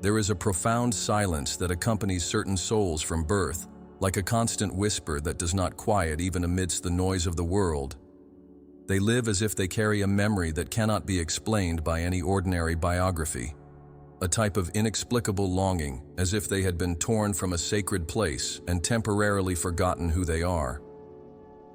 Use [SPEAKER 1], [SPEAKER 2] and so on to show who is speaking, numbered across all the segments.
[SPEAKER 1] There is a profound silence that accompanies certain souls from birth, like a constant whisper that does not quiet even amidst the noise of the world. They live as if they carry a memory that cannot be explained by any ordinary biography. A type of inexplicable longing, as if they had been torn from a sacred place and temporarily forgotten who they are.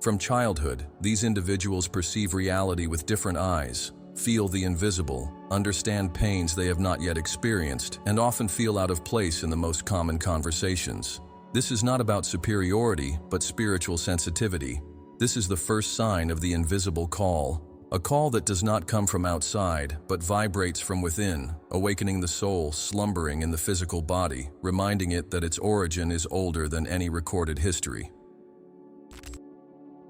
[SPEAKER 1] From childhood, these individuals perceive reality with different eyes, feel the invisible, understand pains they have not yet experienced, and often feel out of place in the most common conversations. This is not about superiority, but spiritual sensitivity. This is the first sign of the invisible call, a call that does not come from outside, but vibrates from within, awakening the soul slumbering in the physical body, reminding it that its origin is older than any recorded history.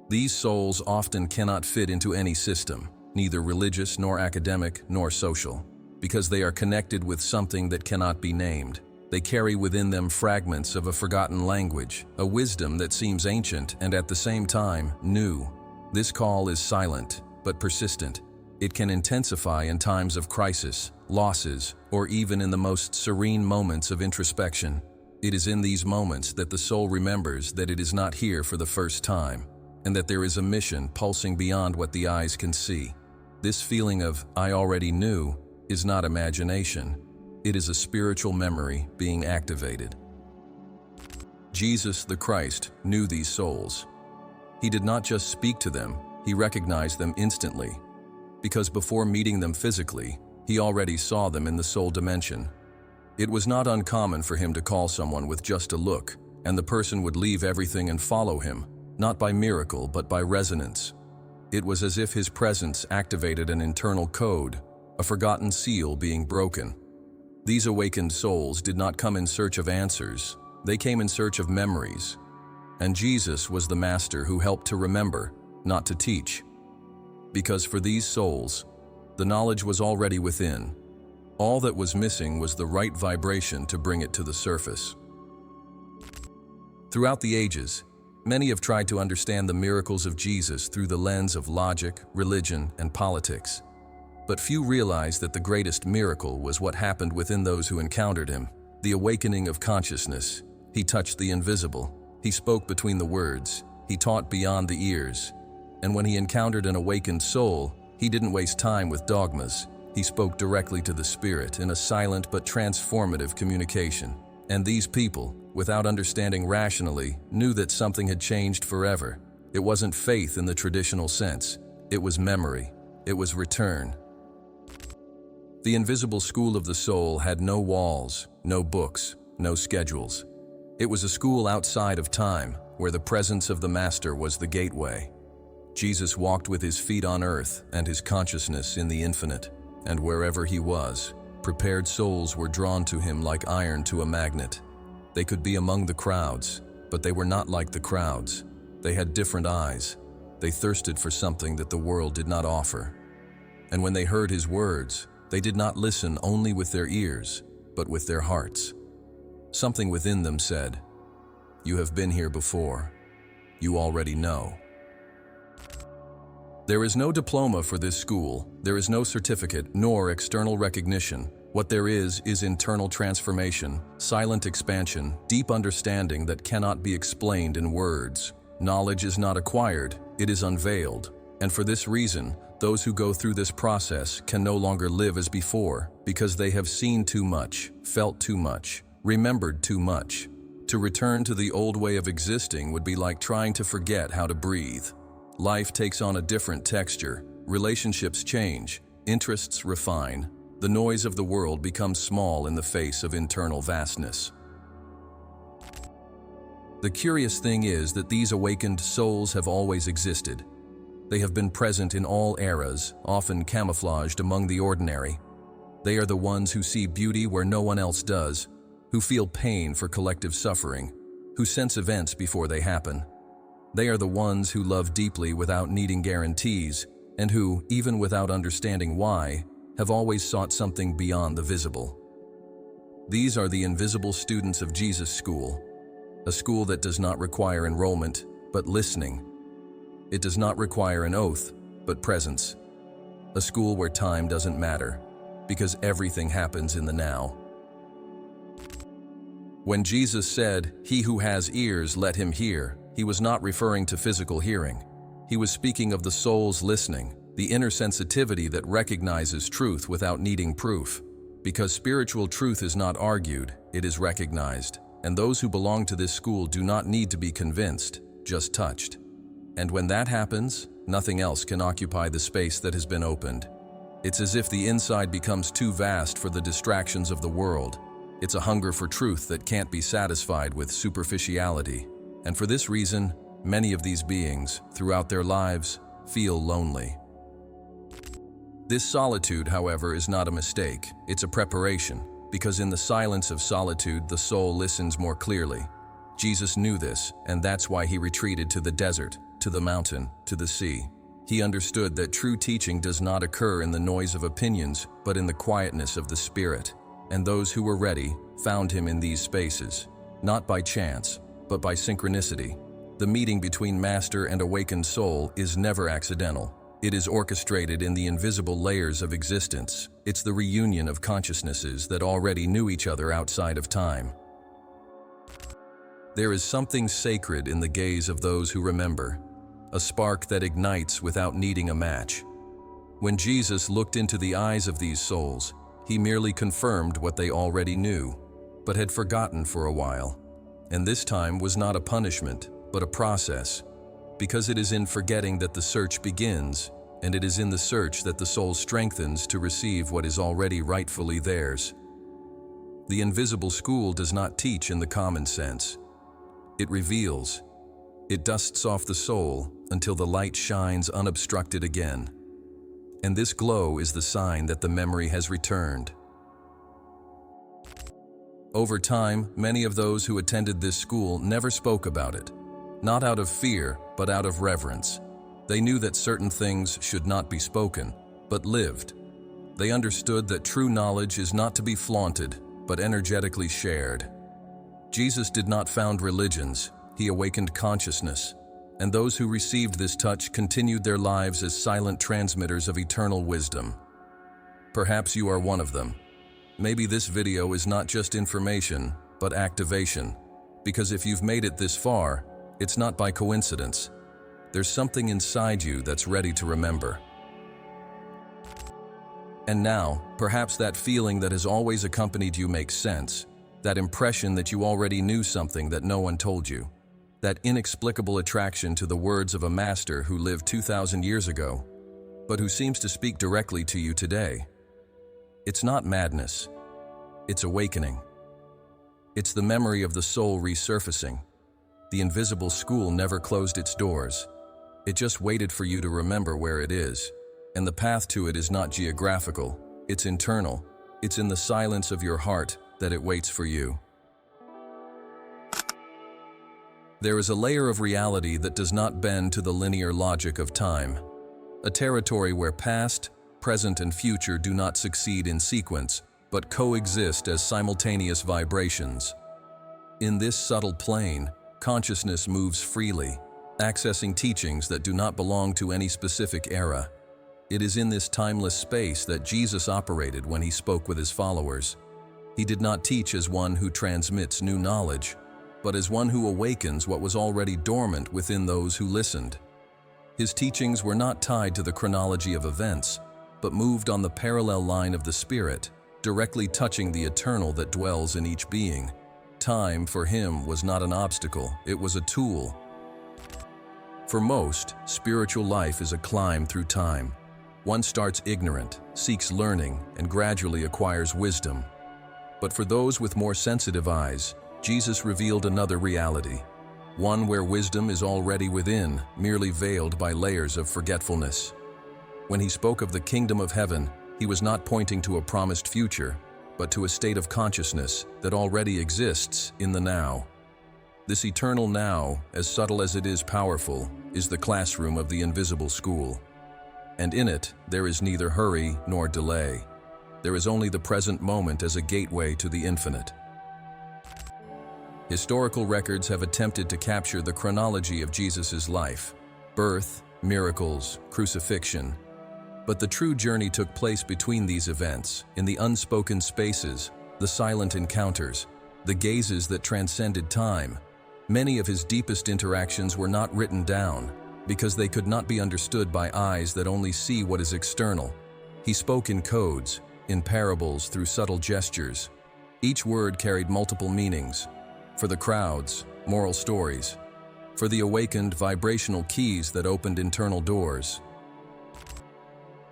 [SPEAKER 1] These souls often cannot fit into any system, neither religious nor academic nor social, because they are connected with something that cannot be named. They carry within them fragments of a forgotten language, a wisdom that seems ancient and at the same time new. This call is silent, but persistent. It can intensify in times of crisis, losses, or even in the most serene moments of introspection. It is in these moments that the soul remembers that it is not here for the first time, and that there is a mission pulsing beyond what the eyes can see. This feeling of "I already knew" is not imagination. It is a spiritual memory being activated. Jesus the Christ knew these souls. He did not just speak to them, he recognized them instantly, because before meeting them physically, he already saw them in the soul dimension. It was not uncommon for him to call someone with just a look, and the person would leave everything and follow him, not by miracle but by resonance. It was as if his presence activated an internal code, a forgotten seal being broken. These awakened souls did not come in search of answers, they came in search of memories. And Jesus was the master who helped to remember, not to teach. Because for these souls, the knowledge was already within. All that was missing was the right vibration to bring it to the surface. Throughout the ages, many have tried to understand the miracles of Jesus through the lens of logic, religion, and politics. But few realize that the greatest miracle was what happened within those who encountered him, the awakening of consciousness. He touched the invisible. He spoke between the words. He taught beyond the ears. And when he encountered an awakened soul, he didn't waste time with dogmas. He spoke directly to the spirit in a silent but transformative communication. And these people, without understanding rationally, knew that something had changed forever. It wasn't faith in the traditional sense. It was memory. It was return. The invisible school of the soul had no walls, no books, no schedules. It was a school outside of time, where the presence of the Master was the gateway. Jesus walked with his feet on earth and his consciousness in the infinite, and wherever he was, prepared souls were drawn to him like iron to a magnet. They could be among the crowds, but they were not like the crowds. They had different eyes. They thirsted for something that the world did not offer. And when they heard his words, they did not listen only with their ears, but with their hearts. Something within them said, "You have been here before. You already know." There is no diploma for this school. There is no certificate nor external recognition. What there is internal transformation, silent expansion, deep understanding that cannot be explained in words. Knowledge is not acquired, it is unveiled. And for this reason, those who go through this process can no longer live as before, because they have seen too much, felt too much, remembered too much. To return to the old way of existing would be like trying to forget how to breathe. Life takes on a different texture, relationships change, interests refine. The noise of the world becomes small in the face of internal vastness. The curious thing is that these awakened souls have always existed. They have been present in all eras, often camouflaged among the ordinary. They are the ones who see beauty where no one else does, who feel pain for collective suffering, who sense events before they happen. They are the ones who love deeply without needing guarantees, and who, even without understanding why, have always sought something beyond the visible. These are the invisible students of Jesus' school, a school that does not require enrollment, but listening. It does not require an oath, but presence. A school where time doesn't matter, because everything happens in the now. When Jesus said, "He who has ears, let him hear," he was not referring to physical hearing. He was speaking of the soul's listening, the inner sensitivity that recognizes truth without needing proof. Because spiritual truth is not argued, it is recognized, and those who belong to this school do not need to be convinced, just touched. And when that happens, nothing else can occupy the space that has been opened. It's as if the inside becomes too vast for the distractions of the world. It's a hunger for truth that can't be satisfied with superficiality. And for this reason, many of these beings, throughout their lives, feel lonely. This solitude, however, is not a mistake. It's a preparation, because in the silence of solitude, the soul listens more clearly. Jesus knew this, and that's why he retreated to the desert, to the mountain, to the sea. He understood that true teaching does not occur in the noise of opinions, but in the quietness of the spirit. And those who were ready found him in these spaces, not by chance, but by synchronicity. The meeting between master and awakened soul is never accidental. It is orchestrated in the invisible layers of existence. It's the reunion of consciousnesses that already knew each other outside of time. There is something sacred in the gaze of those who remember, a spark that ignites without needing a match. When Jesus looked into the eyes of these souls, he merely confirmed what they already knew, but had forgotten for a while. And this time was not a punishment, but a process, because it is in forgetting that the search begins, and it is in the search that the soul strengthens to receive what is already rightfully theirs. The invisible school does not teach in the common sense. It reveals. It dusts off the soul until the light shines unobstructed again. And this glow is the sign that the memory has returned. Over time, many of those who attended this school never spoke about it. Not out of fear, but out of reverence. They knew that certain things should not be spoken, but lived. They understood that true knowledge is not to be flaunted, but energetically shared. Jesus did not found religions, he awakened consciousness. And those who received this touch continued their lives as silent transmitters of eternal wisdom. Perhaps you are one of them. Maybe this video is not just information, but activation. Because if you've made it this far, it's not by coincidence. There's something inside you that's ready to remember. And now, perhaps that feeling that has always accompanied you makes sense. That impression that you already knew something that no one told you. That inexplicable attraction to the words of a master who lived 2,000 years ago, but who seems to speak directly to you today. It's not madness. It's awakening. It's the memory of the soul resurfacing. The invisible school never closed its doors. It just waited for you to remember where it is. And the path to it is not geographical, it's internal. It's in the silence of your heart that it waits for you. There is a layer of reality that does not bend to the linear logic of time. A territory where past, present, and future do not succeed in sequence, but coexist as simultaneous vibrations. In this subtle plane, consciousness moves freely, accessing teachings that do not belong to any specific era. It is in this timeless space that Jesus operated when he spoke with his followers. He did not teach as one who transmits new knowledge, but as one who awakens what was already dormant within those who listened. His teachings were not tied to the chronology of events, but moved on the parallel line of the spirit, directly touching the eternal that dwells in each being. Time, for him, was not an obstacle, it was a tool. For most, spiritual life is a climb through time. One starts ignorant, seeks learning, and gradually acquires wisdom. But for those with more sensitive eyes, Jesus revealed another reality, one where wisdom is already within, merely veiled by layers of forgetfulness. When he spoke of the kingdom of heaven, he was not pointing to a promised future, but to a state of consciousness that already exists in the now. This eternal now, as subtle as it is powerful, is the classroom of the invisible school. And in it, there is neither hurry nor delay. There is only the present moment as a gateway to the infinite. Historical records have attempted to capture the chronology of Jesus' life: birth, miracles, crucifixion. But the true journey took place between these events, in the unspoken spaces, the silent encounters, the gazes that transcended time. Many of his deepest interactions were not written down, because they could not be understood by eyes that only see what is external. He spoke in codes, in parables, through subtle gestures. Each word carried multiple meanings. For the crowds, moral stories. For the awakened, vibrational keys that opened internal doors.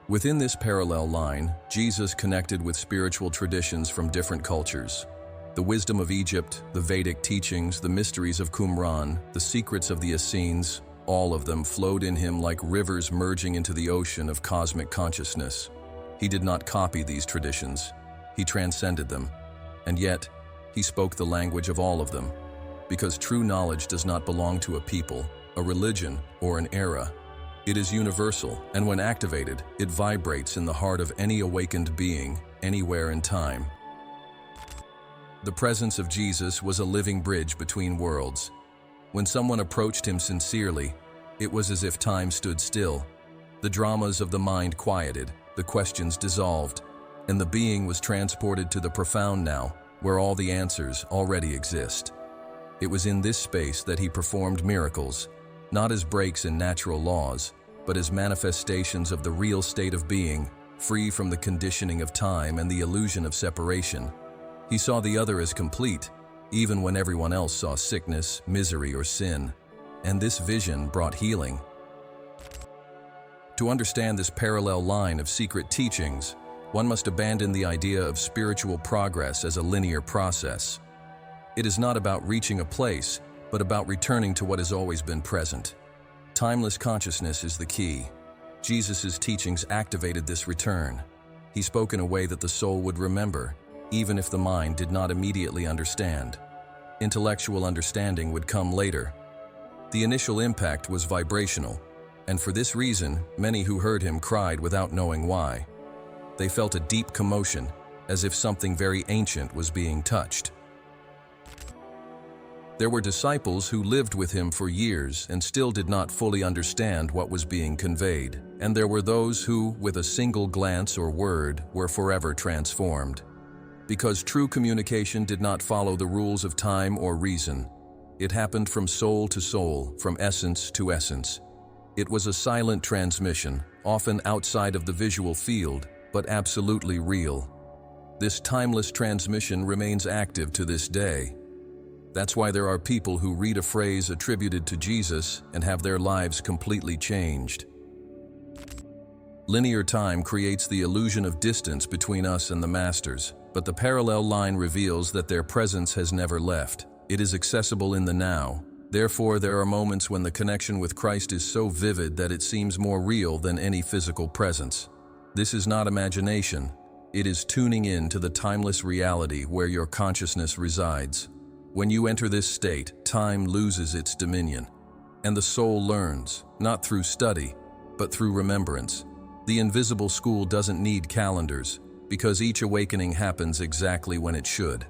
[SPEAKER 1] Within this parallel line, Jesus connected with spiritual traditions from different cultures. The wisdom of Egypt, the Vedic teachings, the mysteries of Qumran, the secrets of the Essenes, all of them flowed in him like rivers merging into the ocean of cosmic consciousness. He did not copy these traditions. He transcended them. And yet, he spoke the language of all of them. Because true knowledge does not belong to a people, a religion, or an era. It is universal, and when activated, it vibrates in the heart of any awakened being, anywhere in time. The presence of Jesus was a living bridge between worlds. When someone approached him sincerely, it was as if time stood still. The dramas of the mind quieted, the questions dissolved, and the being was transported to the profound now, where all the answers already exist. It was in this space that he performed miracles, not as breaks in natural laws, but as manifestations of the real state of being, free from the conditioning of time and the illusion of separation. He saw the other as complete, even when everyone else saw sickness, misery, or sin. And this vision brought healing. To understand this parallel line of secret teachings, one must abandon the idea of spiritual progress as a linear process. It is not about reaching a place, but about returning to what has always been present. Timeless consciousness is the key. Jesus' teachings activated this return. He spoke in a way that the soul would remember, even if the mind did not immediately understand. Intellectual understanding would come later. The initial impact was vibrational, and for this reason, many who heard him cried without knowing why. They felt a deep commotion, as if something very ancient was being touched. There were disciples who lived with him for years and still did not fully understand what was being conveyed, and there were those who, with a single glance or word, were forever transformed. Because true communication did not follow the rules of time or reason. It happened from soul to soul, from essence to essence. It was a silent transmission, often outside of the visual field, but absolutely real. This timeless transmission remains active to this day. That's why there are people who read a phrase attributed to Jesus and have their lives completely changed. Linear time creates the illusion of distance between us and the masters, but the parallel line reveals that their presence has never left. It is accessible in the now. Therefore, there are moments when the connection with Christ is so vivid that it seems more real than any physical presence. This is not imagination. It is tuning in to the timeless reality where your consciousness resides. When you enter this state, time loses its dominion, and the soul learns, not through study, but through remembrance. The invisible school doesn't need calendars, because each awakening happens exactly when it should.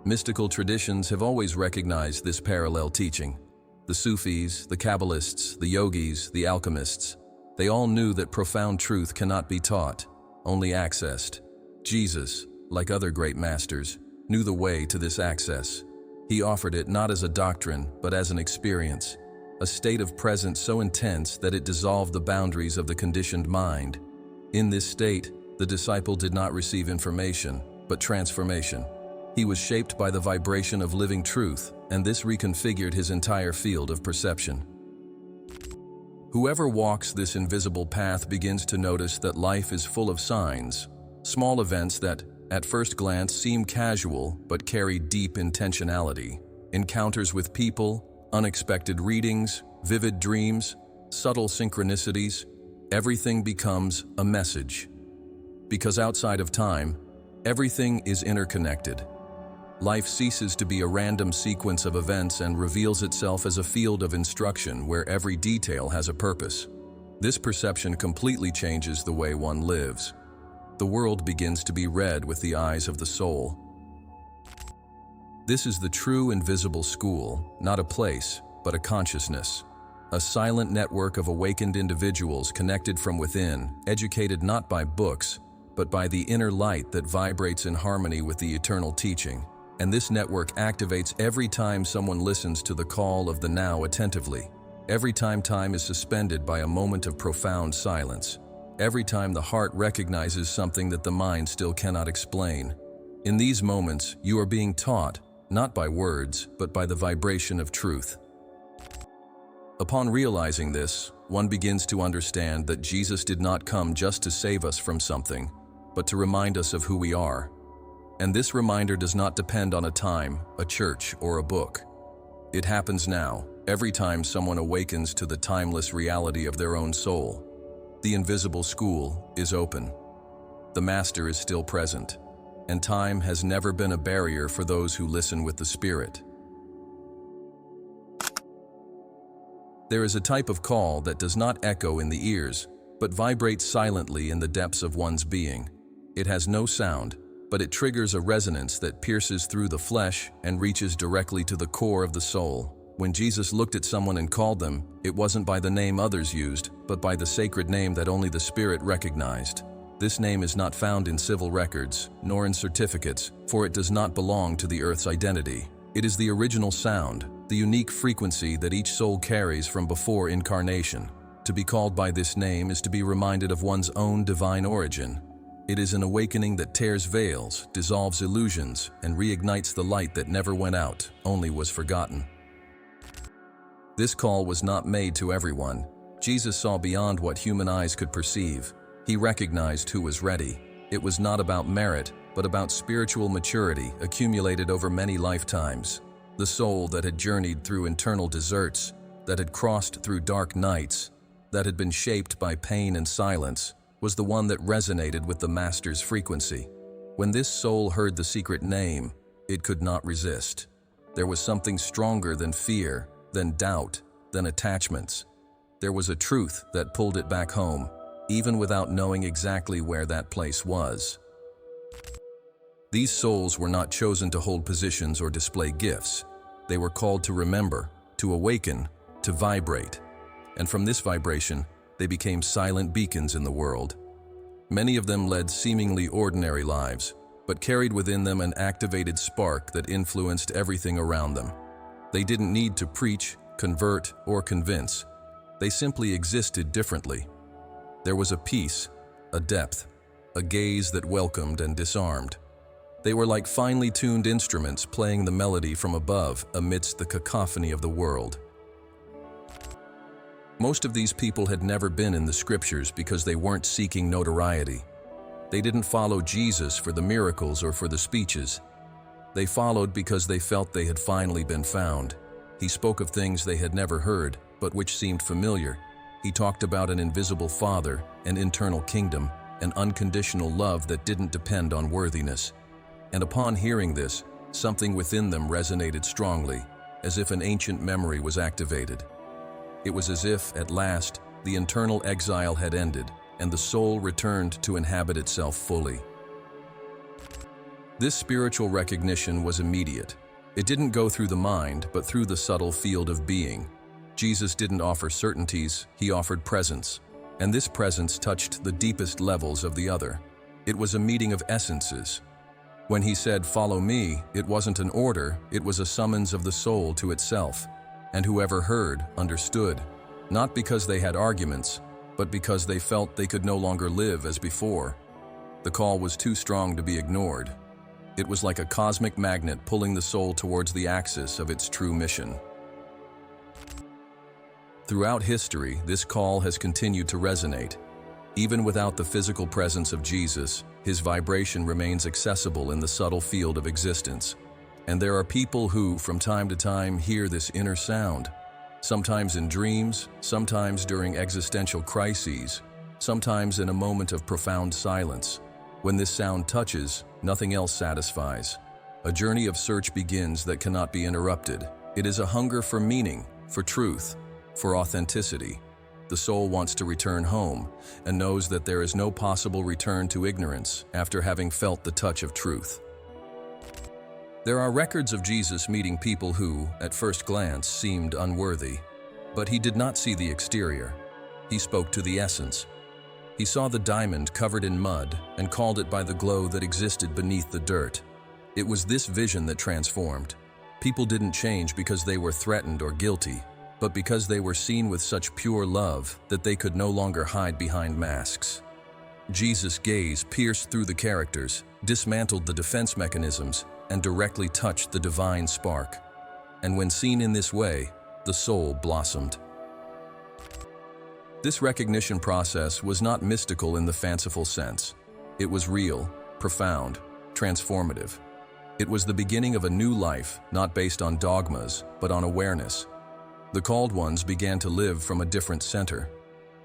[SPEAKER 1] Mystical traditions have always recognized this parallel teaching. The Sufis, the Kabbalists, the yogis, the alchemists, they all knew that profound truth cannot be taught, only accessed. Jesus, like other great masters, knew the way to this access. He offered it not as a doctrine, but as an experience, a state of presence so intense that it dissolved the boundaries of the conditioned mind. In this state, the disciple did not receive information, but transformation. He was shaped by the vibration of living truth, and this reconfigured his entire field of perception. Whoever walks this invisible path begins to notice that life is full of signs, small events that, at first glance, seem casual but carry deep intentionality. Encounters with people, unexpected readings, vivid dreams, subtle synchronicities, everything becomes a message. Because outside of time, everything is interconnected. Life ceases to be a random sequence of events and reveals itself as a field of instruction where every detail has a purpose. This perception completely changes the way one lives. The world begins to be read with the eyes of the soul. This is the true invisible school, not a place, but a consciousness. A silent network of awakened individuals connected from within, educated not by books, but by the inner light that vibrates in harmony with the eternal teaching. And this network activates every time someone listens to the call of the now attentively. Every time time is suspended by a moment of profound silence. Every time the heart recognizes something that the mind still cannot explain. In these moments, you are being taught, not by words, but by the vibration of truth. Upon realizing this, one begins to understand that Jesus did not come just to save us from something, but to remind us of who we are. And this reminder does not depend on a time, a church, or a book. It happens now, every time someone awakens to the timeless reality of their own soul. The invisible school is open. The Master is still present, and time has never been a barrier for those who listen with the Spirit. There is a type of call that does not echo in the ears, but vibrates silently in the depths of one's being. It has no sound, but it triggers a resonance that pierces through the flesh and reaches directly to the core of the soul. When Jesus looked at someone and called them, it wasn't by the name others used, but by the sacred name that only the Spirit recognized. This name is not found in civil records, nor in certificates, for it does not belong to the earth's identity. It is the original sound, the unique frequency that each soul carries from before incarnation. To be called by this name is to be reminded of one's own divine origin. It is an awakening that tears veils, dissolves illusions, and reignites the light that never went out, only was forgotten. This call was not made to everyone. Jesus saw beyond what human eyes could perceive. He recognized who was ready. It was not about merit, but about spiritual maturity accumulated over many lifetimes. The soul that had journeyed through internal deserts, that had crossed through dark nights, that had been shaped by pain and silence, was the one that resonated with the Master's frequency. When this soul heard the secret name, it could not resist. There was something stronger than fear, than doubt, than attachments. There was a truth that pulled it back home, even without knowing exactly where that place was. These souls were not chosen to hold positions or display gifts. They were called to remember, to awaken, to vibrate. And from this vibration, they became silent beacons in the world. Many of them led seemingly ordinary lives, but carried within them an activated spark that influenced everything around them. They didn't need to preach, convert, or convince. They simply existed differently. There was a peace, a depth, a gaze that welcomed and disarmed. They were like finely tuned instruments playing the melody from above amidst the cacophony of the world. Most of these people had never been in the scriptures because they weren't seeking notoriety. They didn't follow Jesus for the miracles or for the speeches. They followed because they felt they had finally been found. He spoke of things they had never heard, but which seemed familiar. He talked about an invisible Father, an internal kingdom, an unconditional love that didn't depend on worthiness. And upon hearing this, something within them resonated strongly, as if an ancient memory was activated. It was as if, at last, the internal exile had ended, and the soul returned to inhabit itself fully. This spiritual recognition was immediate. It didn't go through the mind, but through the subtle field of being. Jesus didn't offer certainties, he offered presence. And this presence touched the deepest levels of the other. It was a meeting of essences. When he said, "Follow me," it wasn't an order, it was a summons of the soul to itself. And whoever heard, understood, not because they had arguments, but because they felt they could no longer live as before. The call was too strong to be ignored. It was like a cosmic magnet pulling the soul towards the axis of its true mission. Throughout history, this call has continued to resonate. Even without the physical presence of Jesus, his vibration remains accessible in the subtle field of existence. And there are people who, from time to time, hear this inner sound, sometimes in dreams, sometimes during existential crises, sometimes in a moment of profound silence. When this sound touches, nothing else satisfies. A journey of search begins that cannot be interrupted. It is a hunger for meaning, for truth, for authenticity. The soul wants to return home and knows that there is no possible return to ignorance after having felt the touch of truth. There are records of Jesus meeting people who, at first glance, seemed unworthy. But he did not see the exterior. He spoke to the essence. He saw the diamond covered in mud and called it by the glow that existed beneath the dirt. It was this vision that transformed. People didn't change because they were threatened or guilty, but because they were seen with such pure love that they could no longer hide behind masks. Jesus' gaze pierced through the characters, dismantled the defense mechanisms, and directly touched the divine spark. And when seen in this way, the soul blossomed. This recognition process was not mystical in the fanciful sense. It was real, profound, transformative. It was the beginning of a new life, not based on dogmas, but on awareness. The called ones began to live from a different center.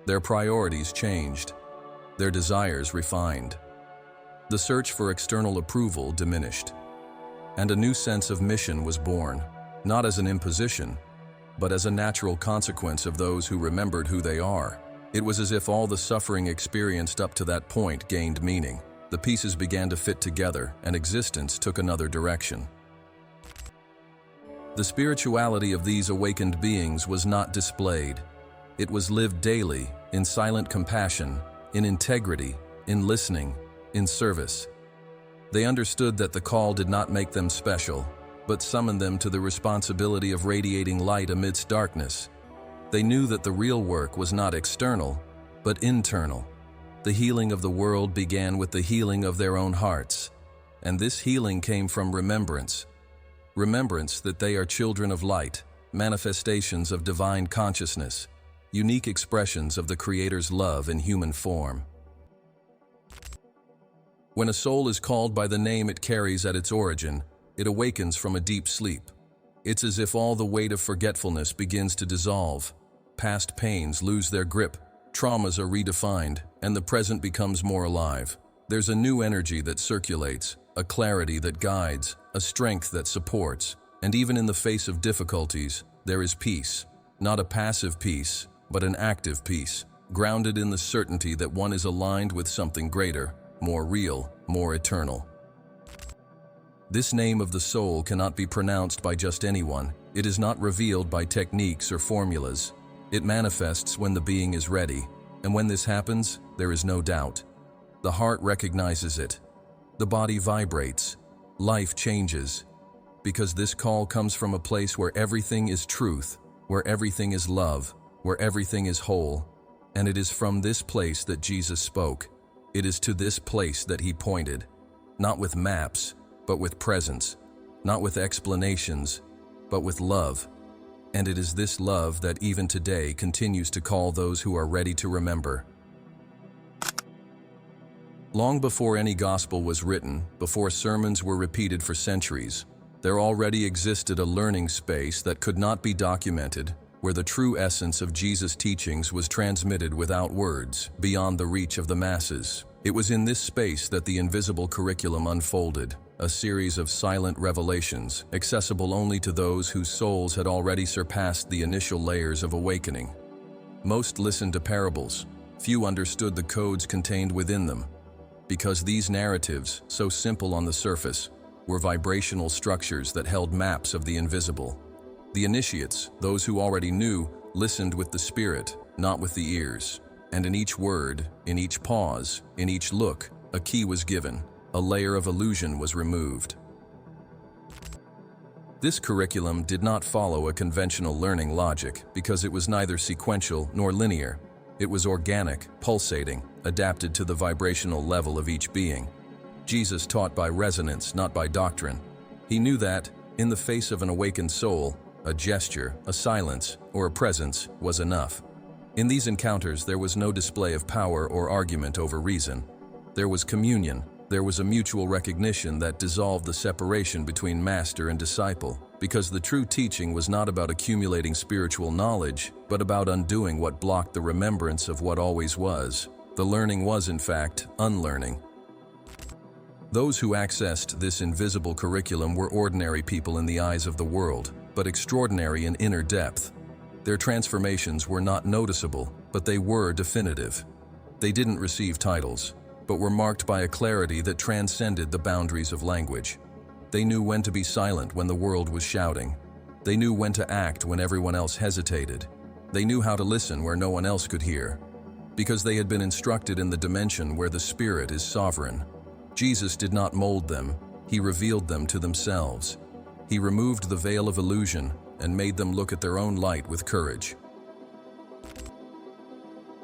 [SPEAKER 1] Their priorities changed. Their desires refined. The search for external approval diminished. And a new sense of mission was born, not as an imposition, but as a natural consequence of those who remembered who they are. It was as if all the suffering experienced up to that point gained meaning. The pieces began to fit together, and existence took another direction. The spirituality of these awakened beings was not displayed. It was lived daily, in silent compassion, in integrity, in listening, in service. They understood that the call did not make them special, but summoned them to the responsibility of radiating light amidst darkness. They knew that the real work was not external, but internal. The healing of the world began with the healing of their own hearts, and this healing came from remembrance. Remembrance that they are children of light, manifestations of divine consciousness, unique expressions of the Creator's love in human form. When a soul is called by the name it carries at its origin, it awakens from a deep sleep. It's as if all the weight of forgetfulness begins to dissolve. Past pains lose their grip, traumas are redefined, and the present becomes more alive. There's a new energy that circulates, a clarity that guides, a strength that supports, and even in the face of difficulties, there is peace. Not a passive peace, but an active peace, grounded in the certainty that one is aligned with something greater, more real, more eternal. This name of the soul cannot be pronounced by just anyone. It is not revealed by techniques or formulas. It manifests when the being is ready, and when this happens, there is no doubt. The heart recognizes it. The body vibrates. Life changes. Because this call comes from a place where everything is truth, where everything is love, where everything is whole. And it is from this place that Jesus spoke. It is to this place that he pointed. Not with maps, but with presence. Not with explanations, but with love. And it is this love that even today continues to call those who are ready to remember. Long before any gospel was written, before sermons were repeated for centuries, there already existed a learning space that could not be documented, where the true essence of Jesus' teachings was transmitted without words, beyond the reach of the masses. It was in this space that the invisible curriculum unfolded, a series of silent revelations, accessible only to those whose souls had already surpassed the initial layers of awakening. Most listened to parables. Few understood the codes contained within them, because these narratives, so simple on the surface, were vibrational structures that held maps of the invisible. The initiates, those who already knew, listened with the spirit, not with the ears. And in each word, in each pause, in each look, a key was given, a layer of illusion was removed. This curriculum did not follow a conventional learning logic because it was neither sequential nor linear. It was organic, pulsating, adapted to the vibrational level of each being. Jesus taught by resonance, not by doctrine. He knew that, in the face of an awakened soul, a gesture, a silence, or a presence was enough. In these encounters, there was no display of power or argument over reason. There was communion. There was a mutual recognition that dissolved the separation between master and disciple, because the true teaching was not about accumulating spiritual knowledge, but about undoing what blocked the remembrance of what always was. The learning was, in fact, unlearning. Those who accessed this invisible curriculum were ordinary people in the eyes of the world, but extraordinary in inner depth. Their transformations were not noticeable, but they were definitive. They didn't receive titles, but were marked by a clarity that transcended the boundaries of language. They knew when to be silent when the world was shouting. They knew when to act when everyone else hesitated. They knew how to listen where no one else could hear, because they had been instructed in the dimension where the Spirit is sovereign. Jesus did not mold them. He revealed them to themselves. He removed the veil of illusion and made them look at their own light with courage.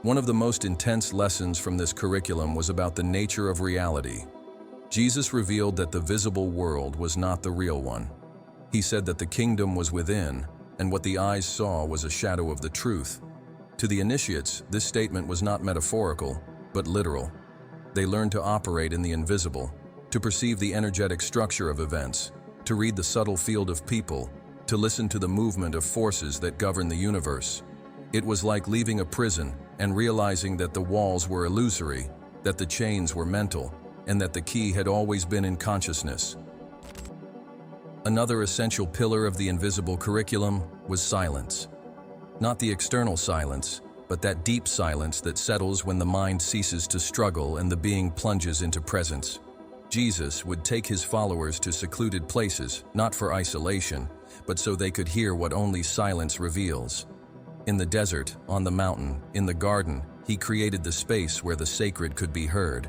[SPEAKER 1] One of the most intense lessons from this curriculum was about the nature of reality. Jesus revealed that the visible world was not the real one. He said that the kingdom was within, and what the eyes saw was a shadow of the truth. To the initiates, this statement was not metaphorical, but literal. They learned to operate in the invisible, to perceive the energetic structure of events, to read the subtle field of people, to listen to the movement of forces that govern the universe. It was like leaving a prison and realizing that the walls were illusory, that the chains were mental, and that the key had always been in consciousness. Another essential pillar of the invisible curriculum was silence. Not the external silence, but that deep silence that settles when the mind ceases to struggle and the being plunges into presence. Jesus would take his followers to secluded places, not for isolation, but so they could hear what only silence reveals. In the desert, on the mountain, in the garden, he created the space where the sacred could be heard.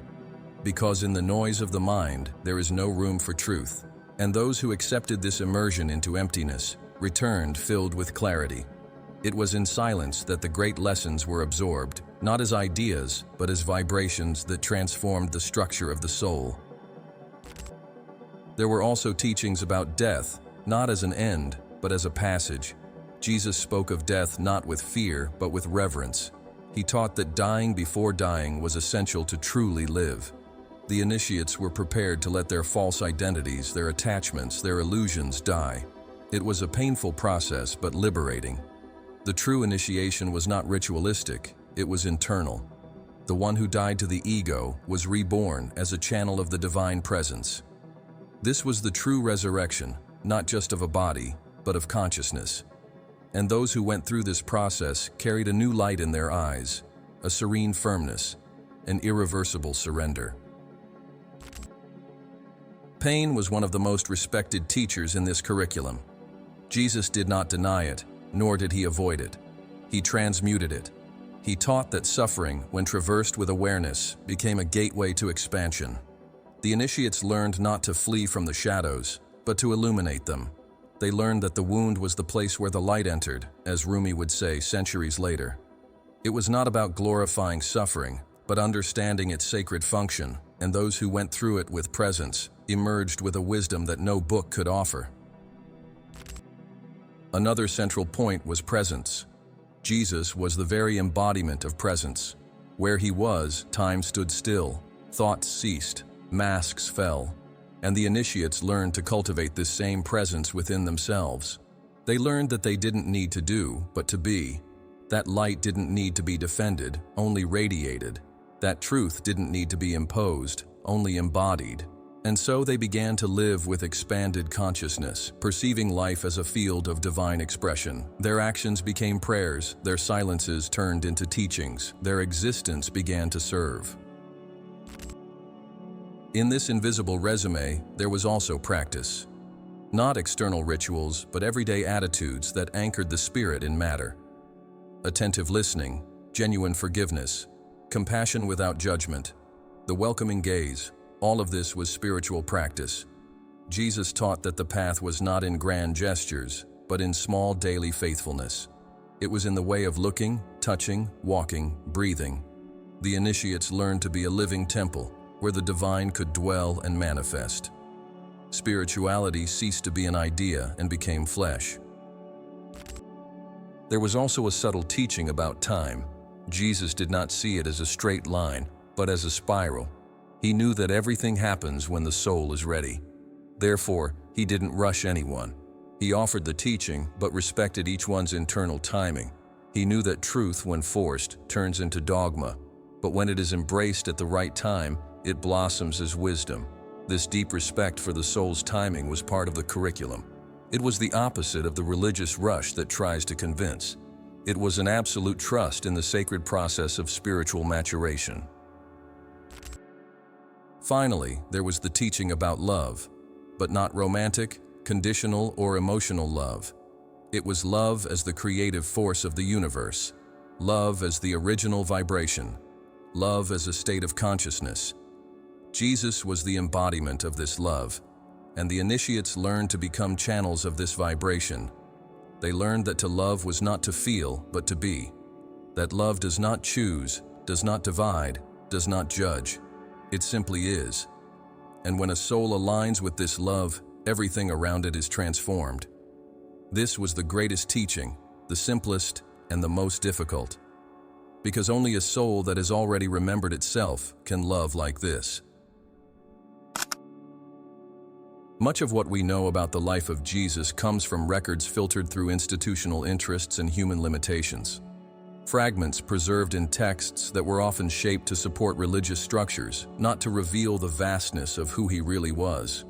[SPEAKER 1] Because in the noise of the mind, there is no room for truth. And those who accepted this immersion into emptiness returned filled with clarity. It was in silence that the great lessons were absorbed, not as ideas, but as vibrations that transformed the structure of the soul. There were also teachings about death, not as an end, but as a passage. Jesus spoke of death not with fear, but with reverence. He taught that dying before dying was essential to truly live. The initiates were prepared to let their false identities, their attachments, their illusions die. It was a painful process, but liberating. The true initiation was not ritualistic, it was internal. The one who died to the ego was reborn as a channel of the divine presence. This was the true resurrection, not just of a body, but of consciousness. And those who went through this process carried a new light in their eyes, a serene firmness, an irreversible surrender. Pain was one of the most respected teachers in this curriculum. Jesus did not deny it, nor did he avoid it. He transmuted it. He taught that suffering, when traversed with awareness, became a gateway to expansion. The initiates learned not to flee from the shadows, but to illuminate them. They learned that the wound was the place where the light entered, as Rumi would say centuries later. It was not about glorifying suffering, but understanding its sacred function, and those who went through it with presence emerged with a wisdom that no book could offer. Another central point was presence. Jesus was the very embodiment of presence. Where he was, time stood still, thoughts ceased, masks fell, and the initiates learned to cultivate this same presence within themselves. They learned that they didn't need to do, but to be. That light didn't need to be defended, only radiated. That truth didn't need to be imposed, only embodied. And so they began to live with expanded consciousness, perceiving life as a field of divine expression. Their actions became prayers, their silences turned into teachings, their existence began to serve. In this invisible resume, there was also practice. Not external rituals, but everyday attitudes that anchored the spirit in matter. Attentive listening, genuine forgiveness, compassion without judgment, the welcoming gaze. All of this was spiritual practice. Jesus taught that the path was not in grand gestures, but in small daily faithfulness. It was in the way of looking, touching, walking, breathing. The initiates learned to be a living temple, where the divine could dwell and manifest. Spirituality ceased to be an idea and became flesh. There was also a subtle teaching about time. Jesus did not see it as a straight line, but as a spiral. He knew that everything happens when the soul is ready. Therefore, he didn't rush anyone. He offered the teaching, but respected each one's internal timing. He knew that truth, when forced, turns into dogma, but when it is embraced at the right time, it blossoms as wisdom. This deep respect for the soul's timing was part of the curriculum. It was the opposite of the religious rush that tries to convince. It was an absolute trust in the sacred process of spiritual maturation. Finally, there was the teaching about love, but not romantic, conditional, or emotional love. It was love as the creative force of the universe, love as the original vibration, love as a state of consciousness. Jesus was the embodiment of this love, and the initiates learned to become channels of this vibration. They learned that to love was not to feel, but to be. That love does not choose, does not divide, does not judge. It simply is. And when a soul aligns with this love, everything around it is transformed. This was the greatest teaching, the simplest, and the most difficult. Because only a soul that has already remembered itself can love like this. Much of what we know about the life of Jesus comes from records filtered through institutional interests and human limitations. Fragments preserved in texts that were often shaped to support religious structures, not to reveal the vastness of who he really was.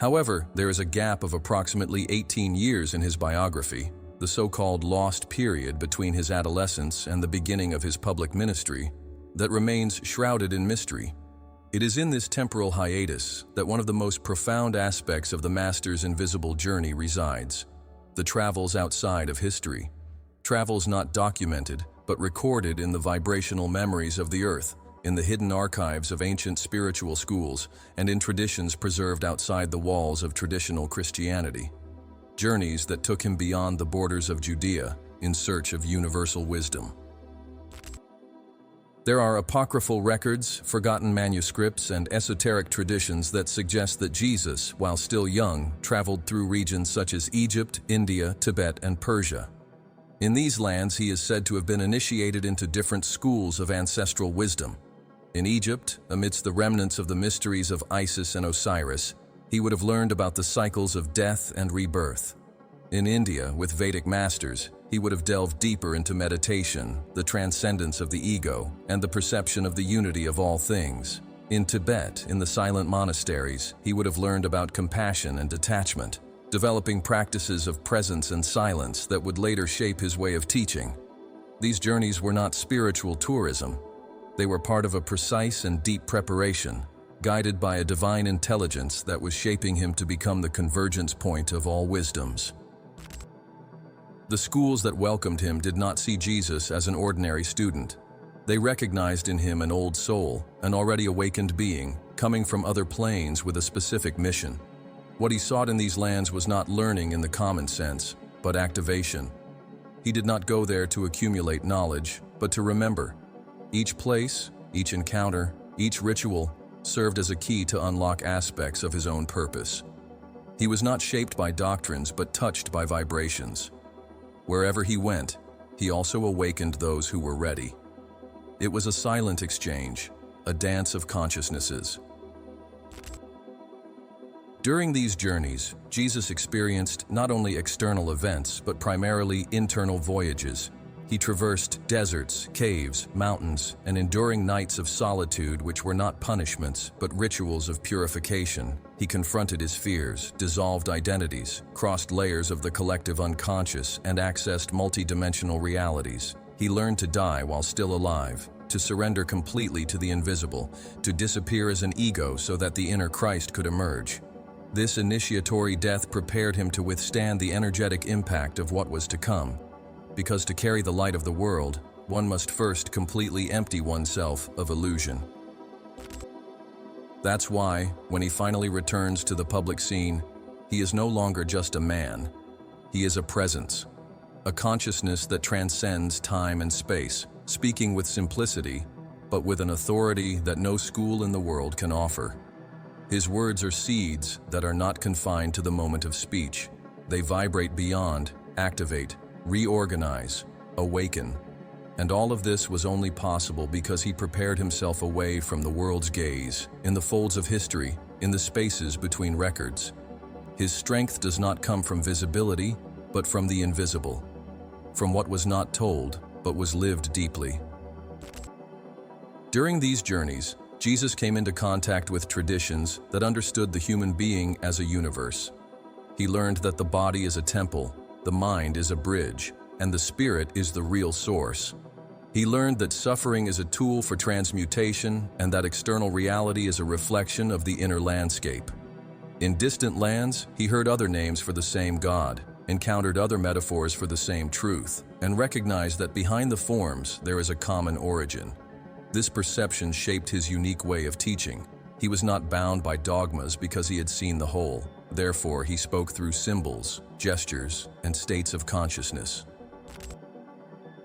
[SPEAKER 1] However, there is a gap of approximately 18 years in his biography, the so-called lost period between his adolescence and the beginning of his public ministry, that remains shrouded in mystery. It is in this temporal hiatus that one of the most profound aspects of the Master's invisible journey resides: the travels outside of history. Travels not documented, but recorded in the vibrational memories of the earth, in the hidden archives of ancient spiritual schools, and in traditions preserved outside the walls of traditional Christianity. Journeys that took him beyond the borders of Judea in search of universal wisdom. There are apocryphal records, forgotten manuscripts, and esoteric traditions that suggest that Jesus, while still young, traveled through regions such as Egypt, India, Tibet, and Persia. In these lands, he is said to have been initiated into different schools of ancestral wisdom. In Egypt, amidst the remnants of the mysteries of Isis and Osiris, he would have learned about the cycles of death and rebirth. In India, with Vedic masters, he would have delved deeper into meditation, the transcendence of the ego, and the perception of the unity of all things. In Tibet, in the silent monasteries, he would have learned about compassion and detachment, developing practices of presence and silence that would later shape his way of teaching. These journeys were not spiritual tourism. They were part of a precise and deep preparation, guided by a divine intelligence that was shaping him to become the convergence point of all wisdoms. The schools that welcomed him did not see Jesus as an ordinary student. They recognized in him an old soul, an already awakened being, coming from other planes with a specific mission. What he sought in these lands was not learning in the common sense, but activation. He did not go there to accumulate knowledge, but to remember. Each place, each encounter, each ritual served as a key to unlock aspects of his own purpose. He was not shaped by doctrines, but touched by vibrations. Wherever he went, he also awakened those who were ready. It was a silent exchange, a dance of consciousnesses. During these journeys, Jesus experienced not only external events, but primarily internal voyages. He traversed deserts, caves, mountains, and enduring nights of solitude which were not punishments, but rituals of purification. He confronted his fears, dissolved identities, crossed layers of the collective unconscious, and accessed multidimensional realities. He learned to die while still alive, to surrender completely to the invisible, to disappear as an ego so that the inner Christ could emerge. This initiatory death prepared him to withstand the energetic impact of what was to come. Because to carry the light of the world, one must first completely empty oneself of illusion. That's why, when he finally returns to the public scene, he is no longer just a man. He is a presence, a consciousness that transcends time and space, speaking with simplicity, but with an authority that no school in the world can offer. His words are seeds that are not confined to the moment of speech. They vibrate beyond, activate, reorganize, awaken. And all of this was only possible because he prepared himself away from the world's gaze, in the folds of history, in the spaces between records. His strength does not come from visibility, but from the invisible, from what was not told, but was lived deeply. During these journeys, Jesus came into contact with traditions that understood the human being as a universe. He learned that the body is a temple, the mind is a bridge, and the spirit is the real source. He learned that suffering is a tool for transmutation and that external reality is a reflection of the inner landscape. In distant lands, he heard other names for the same God, encountered other metaphors for the same truth, and recognized that behind the forms there is a common origin. This perception shaped his unique way of teaching. He was not bound by dogmas because he had seen the whole. Therefore, he spoke through symbols, gestures, and states of consciousness.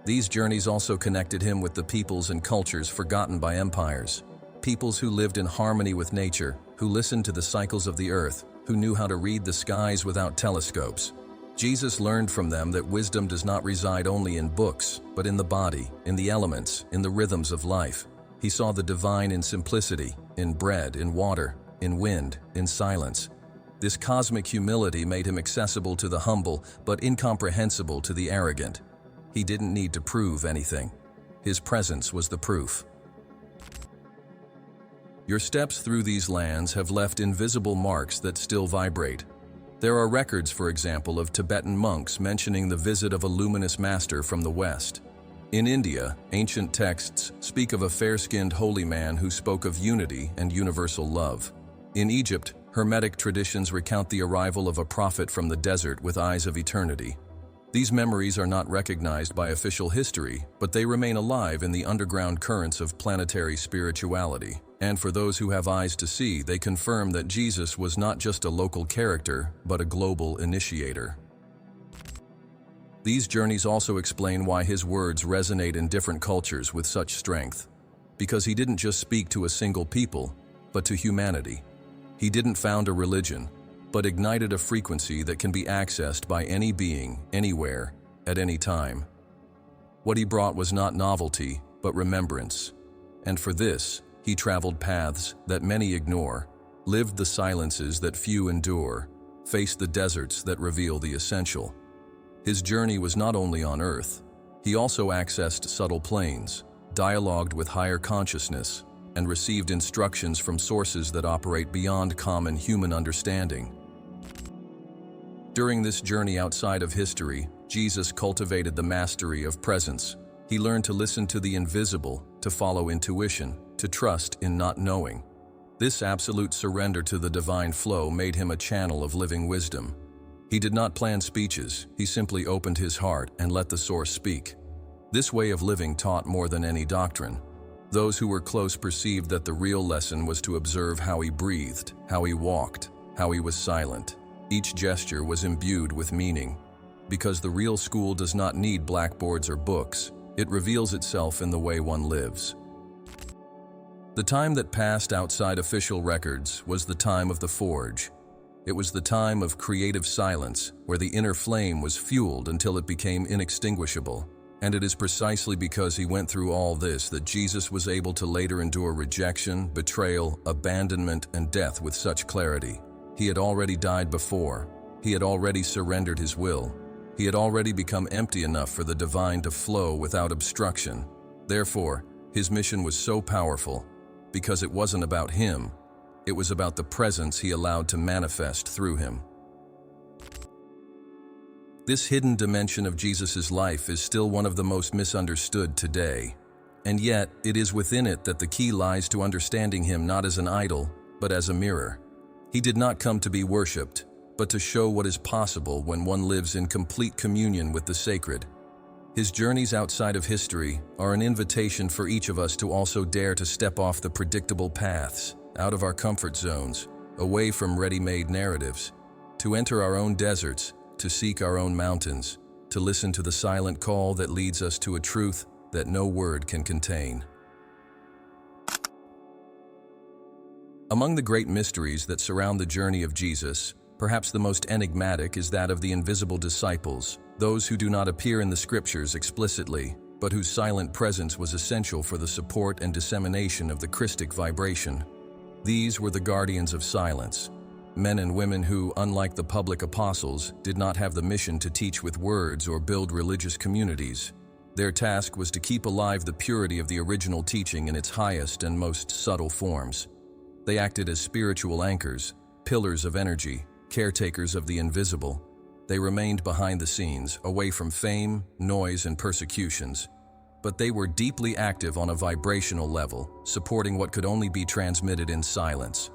[SPEAKER 1] These journeys also connected him with the peoples and cultures forgotten by empires, peoples who lived in harmony with nature, who listened to the cycles of the earth, who knew how to read the skies without telescopes. Jesus learned from them that wisdom does not reside only in books, but in the body, in the elements, in the rhythms of life. He saw the divine in simplicity, in bread, in water, in wind, in silence. This cosmic humility made him accessible to the humble, but incomprehensible to the arrogant. He didn't need to prove anything. His presence was the proof. Your steps through these lands have left invisible marks that still vibrate. There are records, for example, of Tibetan monks mentioning the visit of a luminous master from the West. In India, ancient texts speak of a fair-skinned holy man who spoke of unity and universal love. In Egypt, Hermetic traditions recount the arrival of a prophet from the desert with eyes of eternity. These memories are not recognized by official history, but they remain alive in the underground currents of planetary spirituality. And for those who have eyes to see, they confirm that Jesus was not just a local character, but a global initiator. These journeys also explain why his words resonate in different cultures with such strength. Because he didn't just speak to a single people, but to humanity. He didn't found a religion, but ignited a frequency that can be accessed by any being, anywhere, at any time. What he brought was not novelty, but remembrance. And for this, he traveled paths that many ignore, lived the silences that few endure, faced the deserts that reveal the essential. His journey was not only on earth, he also accessed subtle planes, dialogued with higher consciousness, and received instructions from sources that operate beyond common human understanding. During this journey outside of history, Jesus cultivated the mastery of presence. He learned to listen to the invisible, to follow intuition, to trust in not knowing. This absolute surrender to the divine flow made him a channel of living wisdom. He did not plan speeches, he simply opened his heart and let the source speak. This way of living taught more than any doctrine. Those who were close perceived that the real lesson was to observe how he breathed, how he walked, how he was silent. Each gesture was imbued with meaning. Because the real school does not need blackboards or books, it reveals itself in the way one lives. The time that passed outside official records was the time of the forge. It was the time of creative silence, where the inner flame was fueled until it became inextinguishable. And it is precisely because he went through all this that Jesus was able to later endure rejection, betrayal, abandonment, and death with such clarity. He had already died before. He had already surrendered his will. He had already become empty enough for the divine to flow without obstruction. Therefore, his mission was so powerful, because it wasn't about him, it was about the presence he allowed to manifest through him. This hidden dimension of Jesus' life is still one of the most misunderstood today. And yet, it is within it that the key lies to understanding him not as an idol, but as a mirror. He did not come to be worshipped, but to show what is possible when one lives in complete communion with the sacred. His journeys outside of history are an invitation for each of us to also dare to step off the predictable paths, out of our comfort zones, away from ready-made narratives, to enter our own deserts, to seek our own mountains, to listen to the silent call that leads us to a truth that no word can contain. Among the great mysteries that surround the journey of Jesus, perhaps the most enigmatic is that of the invisible disciples, those who do not appear in the scriptures explicitly, but whose silent presence was essential for the support and dissemination of the Christic vibration. These were the guardians of silence, men and women who, unlike the public apostles, did not have the mission to teach with words or build religious communities. Their task was to keep alive the purity of the original teaching in its highest and most subtle forms. They acted as spiritual anchors, pillars of energy, caretakers of the invisible. They remained behind the scenes, away from fame, noise, and persecutions. But they were deeply active on a vibrational level, supporting what could only be transmitted in silence.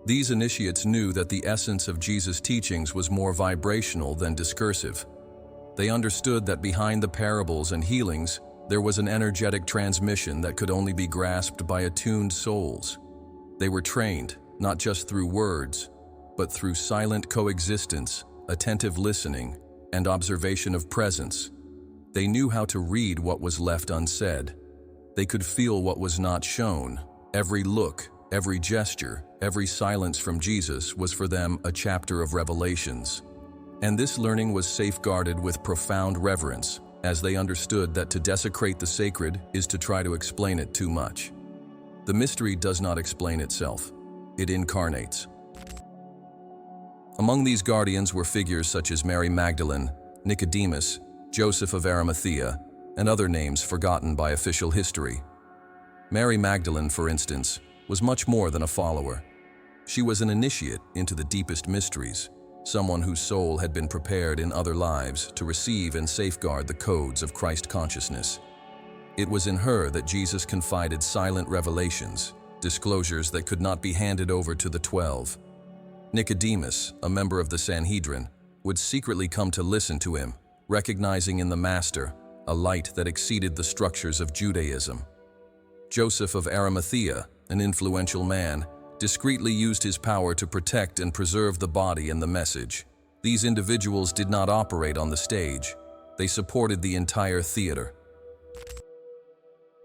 [SPEAKER 1] These initiates knew that the essence of Jesus' teachings was more vibrational than discursive. They understood that behind the parables and healings, there was an energetic transmission that could only be grasped by attuned souls. They were trained, not just through words, but through silent coexistence, attentive listening, and observation of presence. They knew how to read what was left unsaid. They could feel what was not shown. Every look, every gesture, every silence from Jesus was for them a chapter of revelations. And this learning was safeguarded with profound reverence, as they understood that to desecrate the sacred is to try to explain it too much. The mystery does not explain itself. It incarnates. Among these guardians were figures such as Mary Magdalene, Nicodemus, Joseph of Arimathea, and other names forgotten by official history. Mary Magdalene, for instance, was much more than a follower. She was an initiate into the deepest mysteries, someone whose soul had been prepared in other lives to receive and safeguard the codes of Christ consciousness. It was in her that Jesus confided silent revelations, disclosures that could not be handed over to the 12. Nicodemus, a member of the Sanhedrin, would secretly come to listen to him, recognizing in the Master a light that exceeded the structures of Judaism. Joseph of Arimathea, an influential man, discreetly used his power to protect and preserve the body and the message. These individuals did not operate on the stage. They supported the entire theater.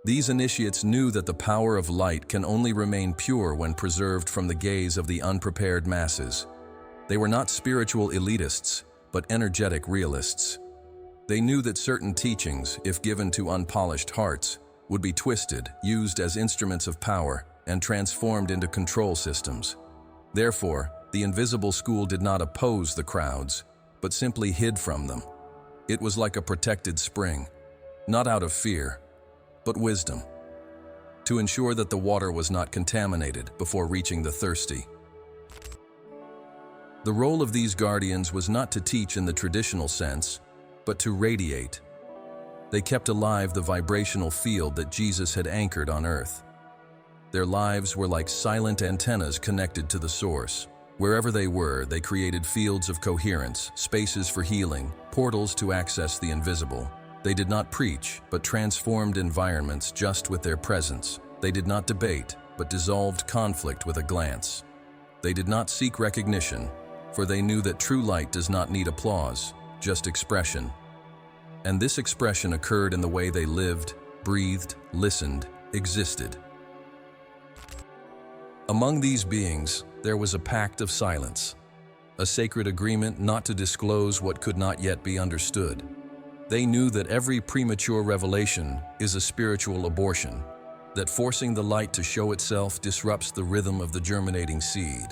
[SPEAKER 1] These initiates knew that the power of light can only remain pure when preserved from the gaze of the unprepared masses. They were not spiritual elitists, but energetic realists. They knew that certain teachings, if given to unpolished hearts, would be twisted, used as instruments of power, and transformed into control systems. Therefore, the invisible school did not oppose the crowds, but simply hid from them. It was like a protected spring, not out of fear, but wisdom, to ensure that the water was not contaminated before reaching the thirsty. The role of these guardians was not to teach in the traditional sense, but to radiate. They kept alive the vibrational field that Jesus had anchored on earth. Their lives were like silent antennas connected to the source. Wherever they were, they created fields of coherence, spaces for healing, portals to access the invisible. They did not preach, but transformed environments just with their presence. They did not debate, but dissolved conflict with a glance. They did not seek recognition, for they knew that true light does not need applause, just expression. And this expression occurred in the way they lived, breathed, listened, existed. Among these beings, there was a pact of silence, a sacred agreement not to disclose what could not yet be understood. They knew that every premature revelation is a spiritual abortion, that forcing the light to show itself disrupts the rhythm of the germinating seed.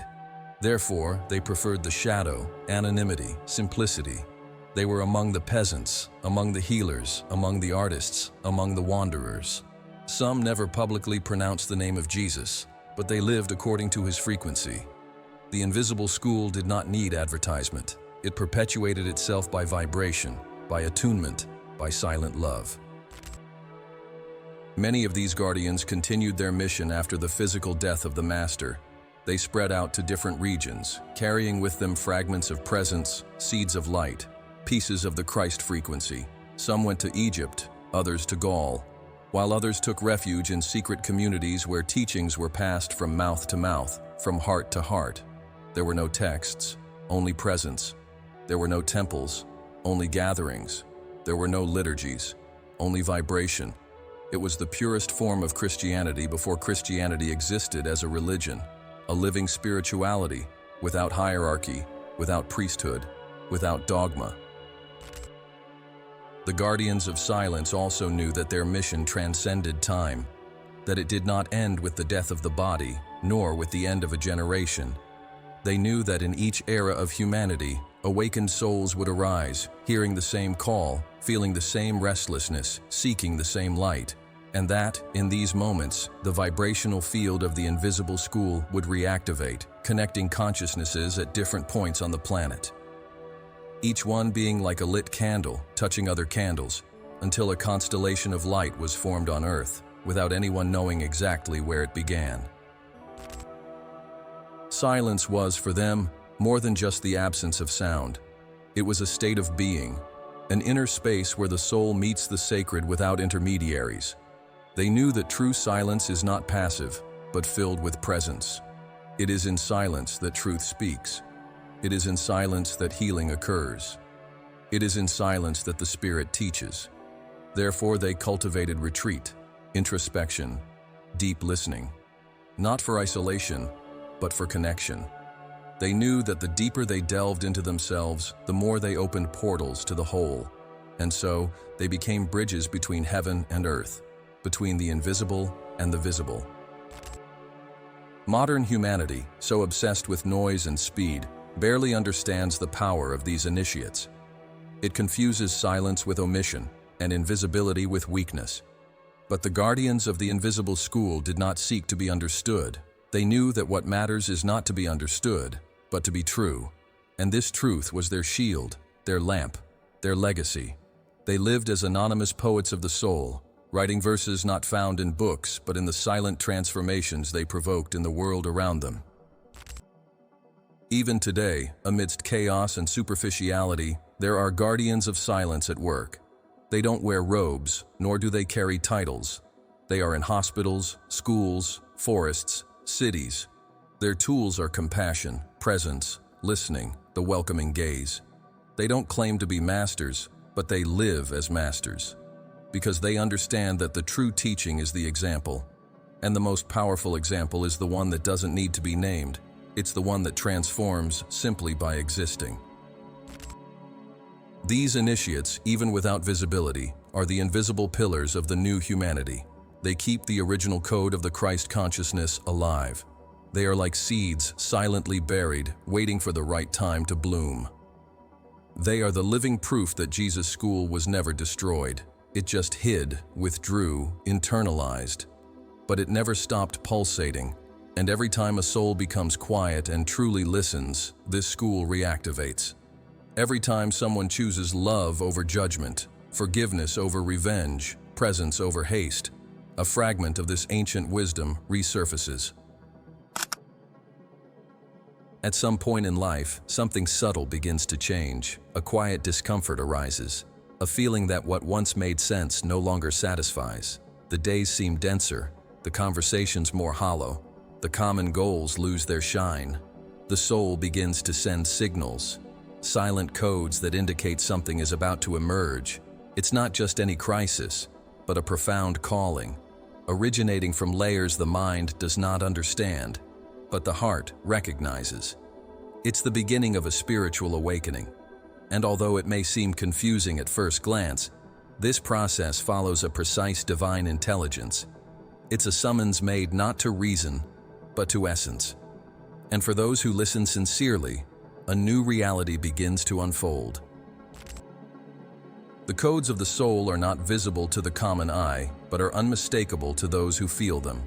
[SPEAKER 1] Therefore, they preferred the shadow, anonymity, simplicity. They were among the peasants, among the healers, among the artists, among the wanderers. Some never publicly pronounced the name of Jesus, but they lived according to his frequency. The invisible school did not need advertisement. It perpetuated itself by vibration, by attunement, by silent love. Many of these guardians continued their mission after the physical death of the Master. They spread out to different regions, carrying with them fragments of presence, seeds of light, pieces of the Christ frequency. Some went to Egypt, others to Gaul, while others took refuge in secret communities where teachings were passed from mouth to mouth, from heart to heart. There were no texts, only presence. There were no temples, only gatherings. There were no liturgies, only vibration. It was the purest form of Christianity before Christianity existed as a religion, a living spirituality, without hierarchy, without priesthood, without dogma. The guardians of silence also knew that their mission transcended time, that it did not end with the death of the body, nor with the end of a generation. They knew that in each era of humanity, awakened souls would arise, hearing the same call, feeling the same restlessness, seeking the same light, and that, in these moments, the vibrational field of the invisible school would reactivate, connecting consciousnesses at different points on the planet. Each one being like a lit candle, touching other candles, until a constellation of light was formed on Earth, without anyone knowing exactly where it began. Silence was, for them, more than just the absence of sound. It was a state of being, an inner space where the soul meets the sacred without intermediaries. They knew that true silence is not passive, but filled with presence. It is in silence that truth speaks. It is in silence that healing occurs. It is in silence that the Spirit teaches. Therefore they cultivated retreat, introspection, deep listening, not for isolation, but for connection. They knew that the deeper they delved into themselves, the more they opened portals to the whole. And so, they became bridges between heaven and earth, between the invisible and the visible. Modern humanity, so obsessed with noise and speed, barely understands the power of these initiates. It confuses silence with omission and invisibility with weakness. But the guardians of the invisible school did not seek to be understood. They knew that what matters is not to be understood, but to be true. And this truth was their shield, their lamp, their legacy. They lived as anonymous poets of the soul, writing verses not found in books, but in the silent transformations they provoked in the world around them. Even today, amidst chaos and superficiality, there are guardians of silence at work. They don't wear robes, nor do they carry titles. They are in hospitals, schools, forests, cities. Their tools are compassion, presence, listening, the welcoming gaze. They don't claim to be masters, but they live as masters, because they understand that the true teaching is the example. And the most powerful example is the one that doesn't need to be named. It's the one that transforms simply by existing. These initiates, even without visibility, are the invisible pillars of the new humanity. They keep the original code of the Christ consciousness alive. They are like seeds silently buried, waiting for the right time to bloom. They are the living proof that Jesus' school was never destroyed. It just hid, withdrew, internalized. But it never stopped pulsating, and every time a soul becomes quiet and truly listens, this school reactivates. Every time someone chooses love over judgment, forgiveness over revenge, presence over haste, a fragment of this ancient wisdom resurfaces. At some point in life, something subtle begins to change. A quiet discomfort arises, a feeling that what once made sense no longer satisfies. The days seem denser, the conversations more hollow, the common goals lose their shine. The soul begins to send signals, silent codes that indicate something is about to emerge. It's not just any crisis, but a profound calling, originating from layers the mind does not understand, but the heart recognizes. It's the beginning of a spiritual awakening. And although it may seem confusing at first glance, this process follows a precise divine intelligence. It's a summons made not to reason, but to essence. And for those who listen sincerely, a new reality begins to unfold. The codes of the soul are not visible to the common eye, but are unmistakable to those who feel them.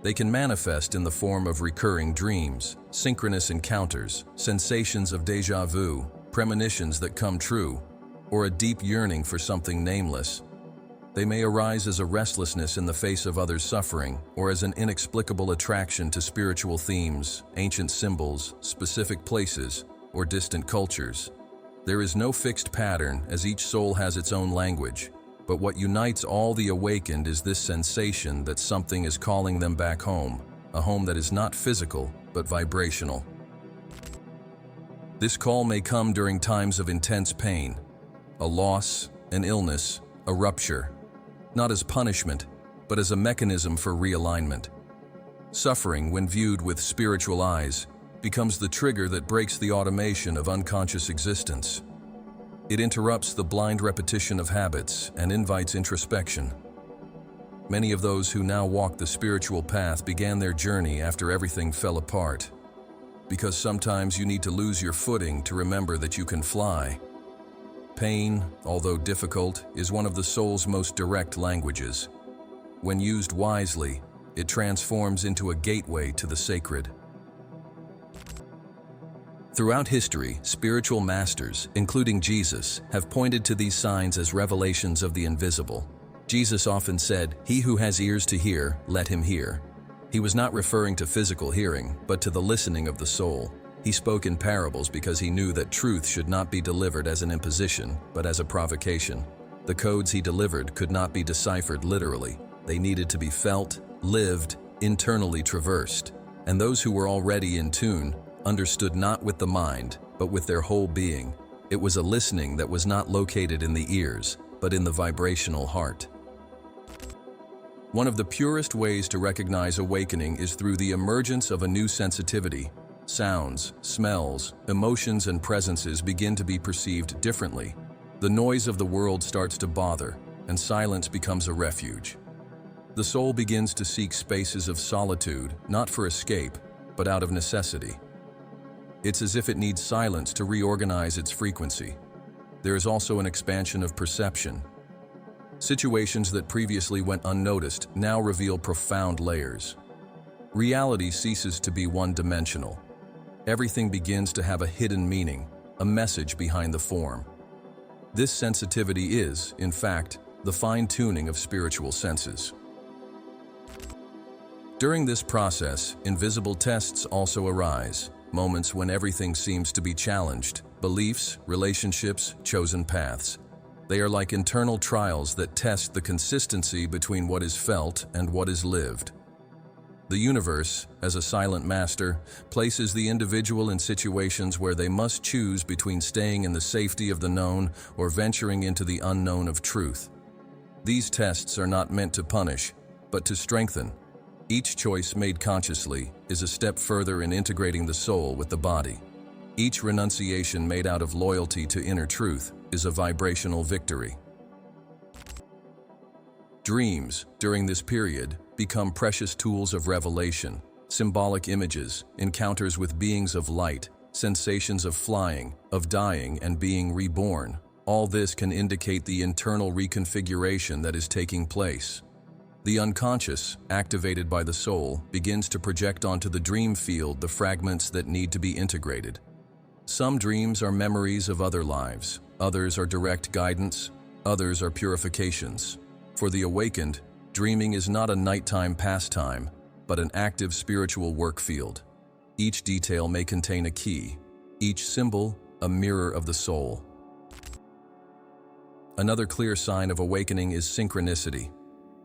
[SPEAKER 1] They can manifest in the form of recurring dreams, synchronous encounters, sensations of déjà vu, premonitions that come true, or a deep yearning for something nameless. They may arise as a restlessness in the face of others' suffering, or as an inexplicable attraction to spiritual themes, ancient symbols, specific places, or distant cultures. There is no fixed pattern, as each soul has its own language. But what unites all the awakened is this sensation that something is calling them back home, a home that is not physical, but vibrational. This call may come during times of intense pain, a loss, an illness, a rupture, not as punishment, but as a mechanism for realignment. Suffering, when viewed with spiritual eyes, becomes the trigger that breaks the automation of unconscious existence. It interrupts the blind repetition of habits and invites introspection. Many of those who now walk the spiritual path began their journey after everything fell apart. Because sometimes you need to lose your footing to remember that you can fly. Pain, although difficult, is one of the soul's most direct languages. When used wisely, it transforms into a gateway to the sacred. Throughout history, spiritual masters, including Jesus, have pointed to these signs as revelations of the invisible. Jesus often said, "He who has ears to hear, let him hear." He was not referring to physical hearing, but to the listening of the soul. He spoke in parables because he knew that truth should not be delivered as an imposition, but as a provocation. The codes he delivered could not be deciphered literally. They needed to be felt, lived, internally traversed. And those who were already in tune understood not with the mind, but with their whole being. It was a listening that was not located in the ears, but in the vibrational heart. One of the purest ways to recognize awakening is through the emergence of a new sensitivity. Sounds, smells, emotions, and presences begin to be perceived differently. The noise of the world starts to bother, and silence becomes a refuge. The soul begins to seek spaces of solitude, not for escape, but out of necessity. It's as if it needs silence to reorganize its frequency. There is also an expansion of perception. Situations that previously went unnoticed now reveal profound layers. Reality ceases to be one-dimensional. Everything begins to have a hidden meaning, a message behind the form. This sensitivity is, in fact, the fine-tuning of spiritual senses. During this process, invisible tests also arise, moments when everything seems to be challenged, beliefs, relationships, chosen paths. They are like internal trials that test the consistency between what is felt and what is lived. The universe, as a silent master, places the individual in situations where they must choose between staying in the safety of the known or venturing into the unknown of truth. These tests are not meant to punish, but to strengthen. Each choice made consciously is a step further in integrating the soul with the body. Each renunciation made out of loyalty to inner truth is a vibrational victory. Dreams, during this period, become precious tools of revelation, symbolic images, encounters with beings of light, sensations of flying, of dying and being reborn. All this can indicate the internal reconfiguration that is taking place. The unconscious, activated by the soul, begins to project onto the dream field the fragments that need to be integrated. Some dreams are memories of other lives, others are direct guidance, others are purifications. For the awakened, dreaming is not a nighttime pastime, but an active spiritual work field. Each detail may contain a key, each symbol a mirror of the soul. Another clear sign of awakening is synchronicity.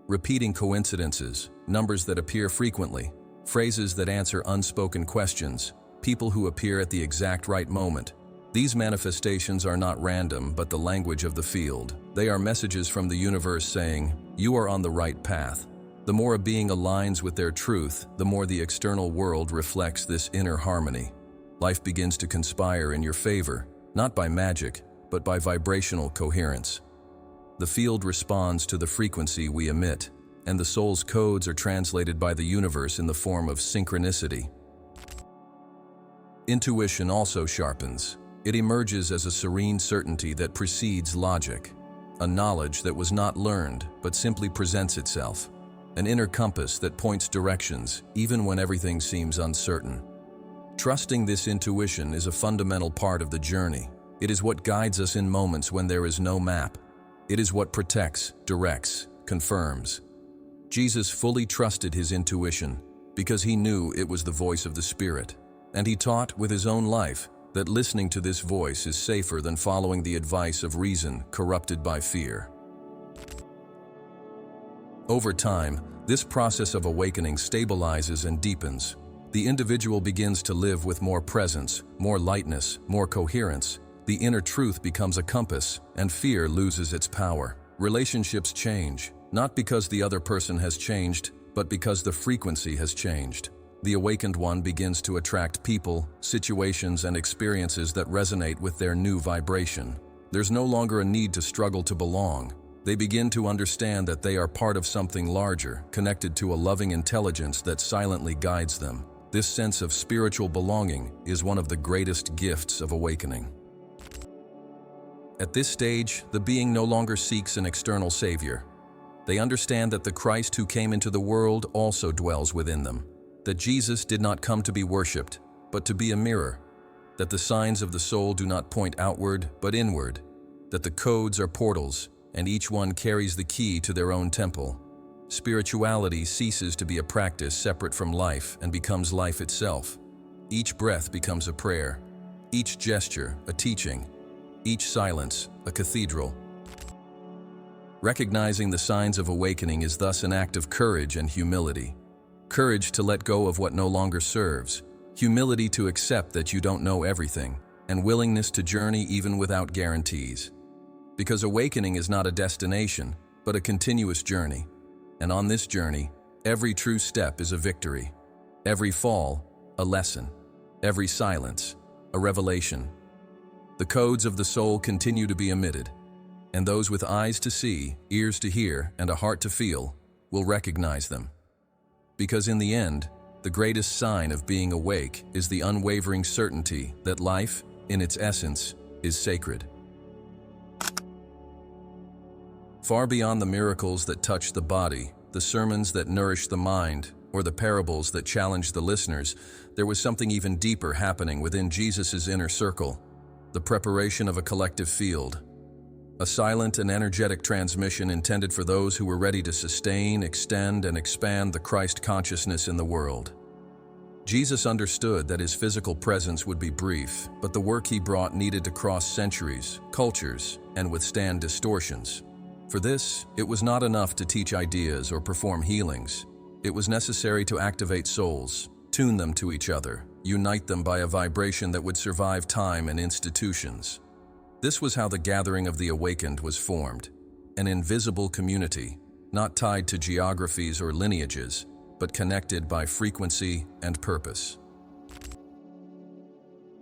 [SPEAKER 1] Repeating coincidences, numbers that appear frequently, phrases that answer unspoken questions, people who appear at the exact right moment. These manifestations are not random, but the language of the field. They are messages from the universe saying, "You are on the right path." The more a being aligns with their truth, the more the external world reflects this inner harmony. Life begins to conspire in your favor, not by magic, but by vibrational coherence. The field responds to the frequency we emit, and the soul's codes are translated by the universe in the form of synchronicity. Intuition also sharpens. It emerges as a serene certainty that precedes logic, a knowledge that was not learned but simply presents itself, an inner compass that points directions even when everything seems uncertain. Trusting this intuition is a fundamental part of the journey. It is what guides us in moments when there is no map. It is what protects, directs, confirms. Jesus fully trusted his intuition because he knew it was the voice of the Spirit, and he taught with his own life that listening to this voice is safer than following the advice of reason corrupted by fear. Over time, this process of awakening stabilizes and deepens. The individual begins to live with more presence, more lightness, more coherence. The inner truth becomes a compass, and fear loses its power. Relationships change, not because the other person has changed, but because the frequency has changed. The awakened one begins to attract people, situations, and experiences that resonate with their new vibration. There's no longer a need to struggle to belong. They begin to understand that they are part of something larger, connected to a loving intelligence that silently guides them. This sense of spiritual belonging is one of the greatest gifts of awakening. At this stage, the being no longer seeks an external savior. They understand that the Christ who came into the world also dwells within them. That Jesus did not come to be worshipped, but to be a mirror. That the signs of the soul do not point outward, but inward. That the codes are portals, and each one carries the key to their own temple. Spirituality ceases to be a practice separate from life and becomes life itself. Each breath becomes a prayer. Each gesture, a teaching. Each silence, a cathedral. Recognizing the signs of awakening is thus an act of courage and humility. courage to let go of what no longer serves, humility to accept that you don't know everything, and willingness to journey even without guarantees. Because awakening is not a destination, but a continuous journey. And on this journey, every true step is a victory. Every fall, a lesson. Every silence, a revelation. The codes of the soul continue to be emitted, and those with eyes to see, ears to hear, and a heart to feel will recognize them. Because in the end, the greatest sign of being awake is the unwavering certainty that life, in its essence, is sacred. Far beyond the miracles that touch the body, the sermons that nourish the mind, or the parables that challenge the listeners, there was something even deeper happening within Jesus' inner circle, the preparation of a collective field. A silent and energetic transmission intended for those who were ready to sustain, extend, and expand the Christ consciousness in the world. Jesus understood that his physical presence would be brief, but the work he brought needed to cross centuries, cultures, and withstand distortions. For this, it was not enough to teach ideas or perform healings. It was necessary to activate souls, tune them to each other, unite them by a vibration that would survive time and institutions. This was how the gathering of the awakened was formed, an invisible community, not tied to geographies or lineages, but connected by frequency and purpose.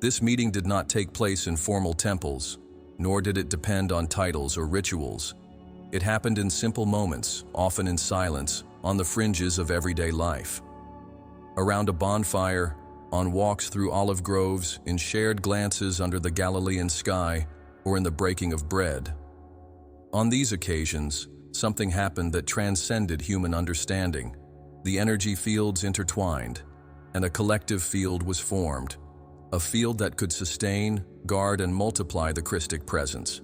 [SPEAKER 1] This meeting did not take place in formal temples, nor did it depend on titles or rituals. It happened in simple moments, often in silence, on the fringes of everyday life. Around a bonfire, on walks through olive groves, in shared glances under the Galilean sky, or in the breaking of bread. On these occasions, something happened that transcended human understanding. The energy fields intertwined, and a collective field was formed, a field that could sustain, guard, and multiply the Christic presence.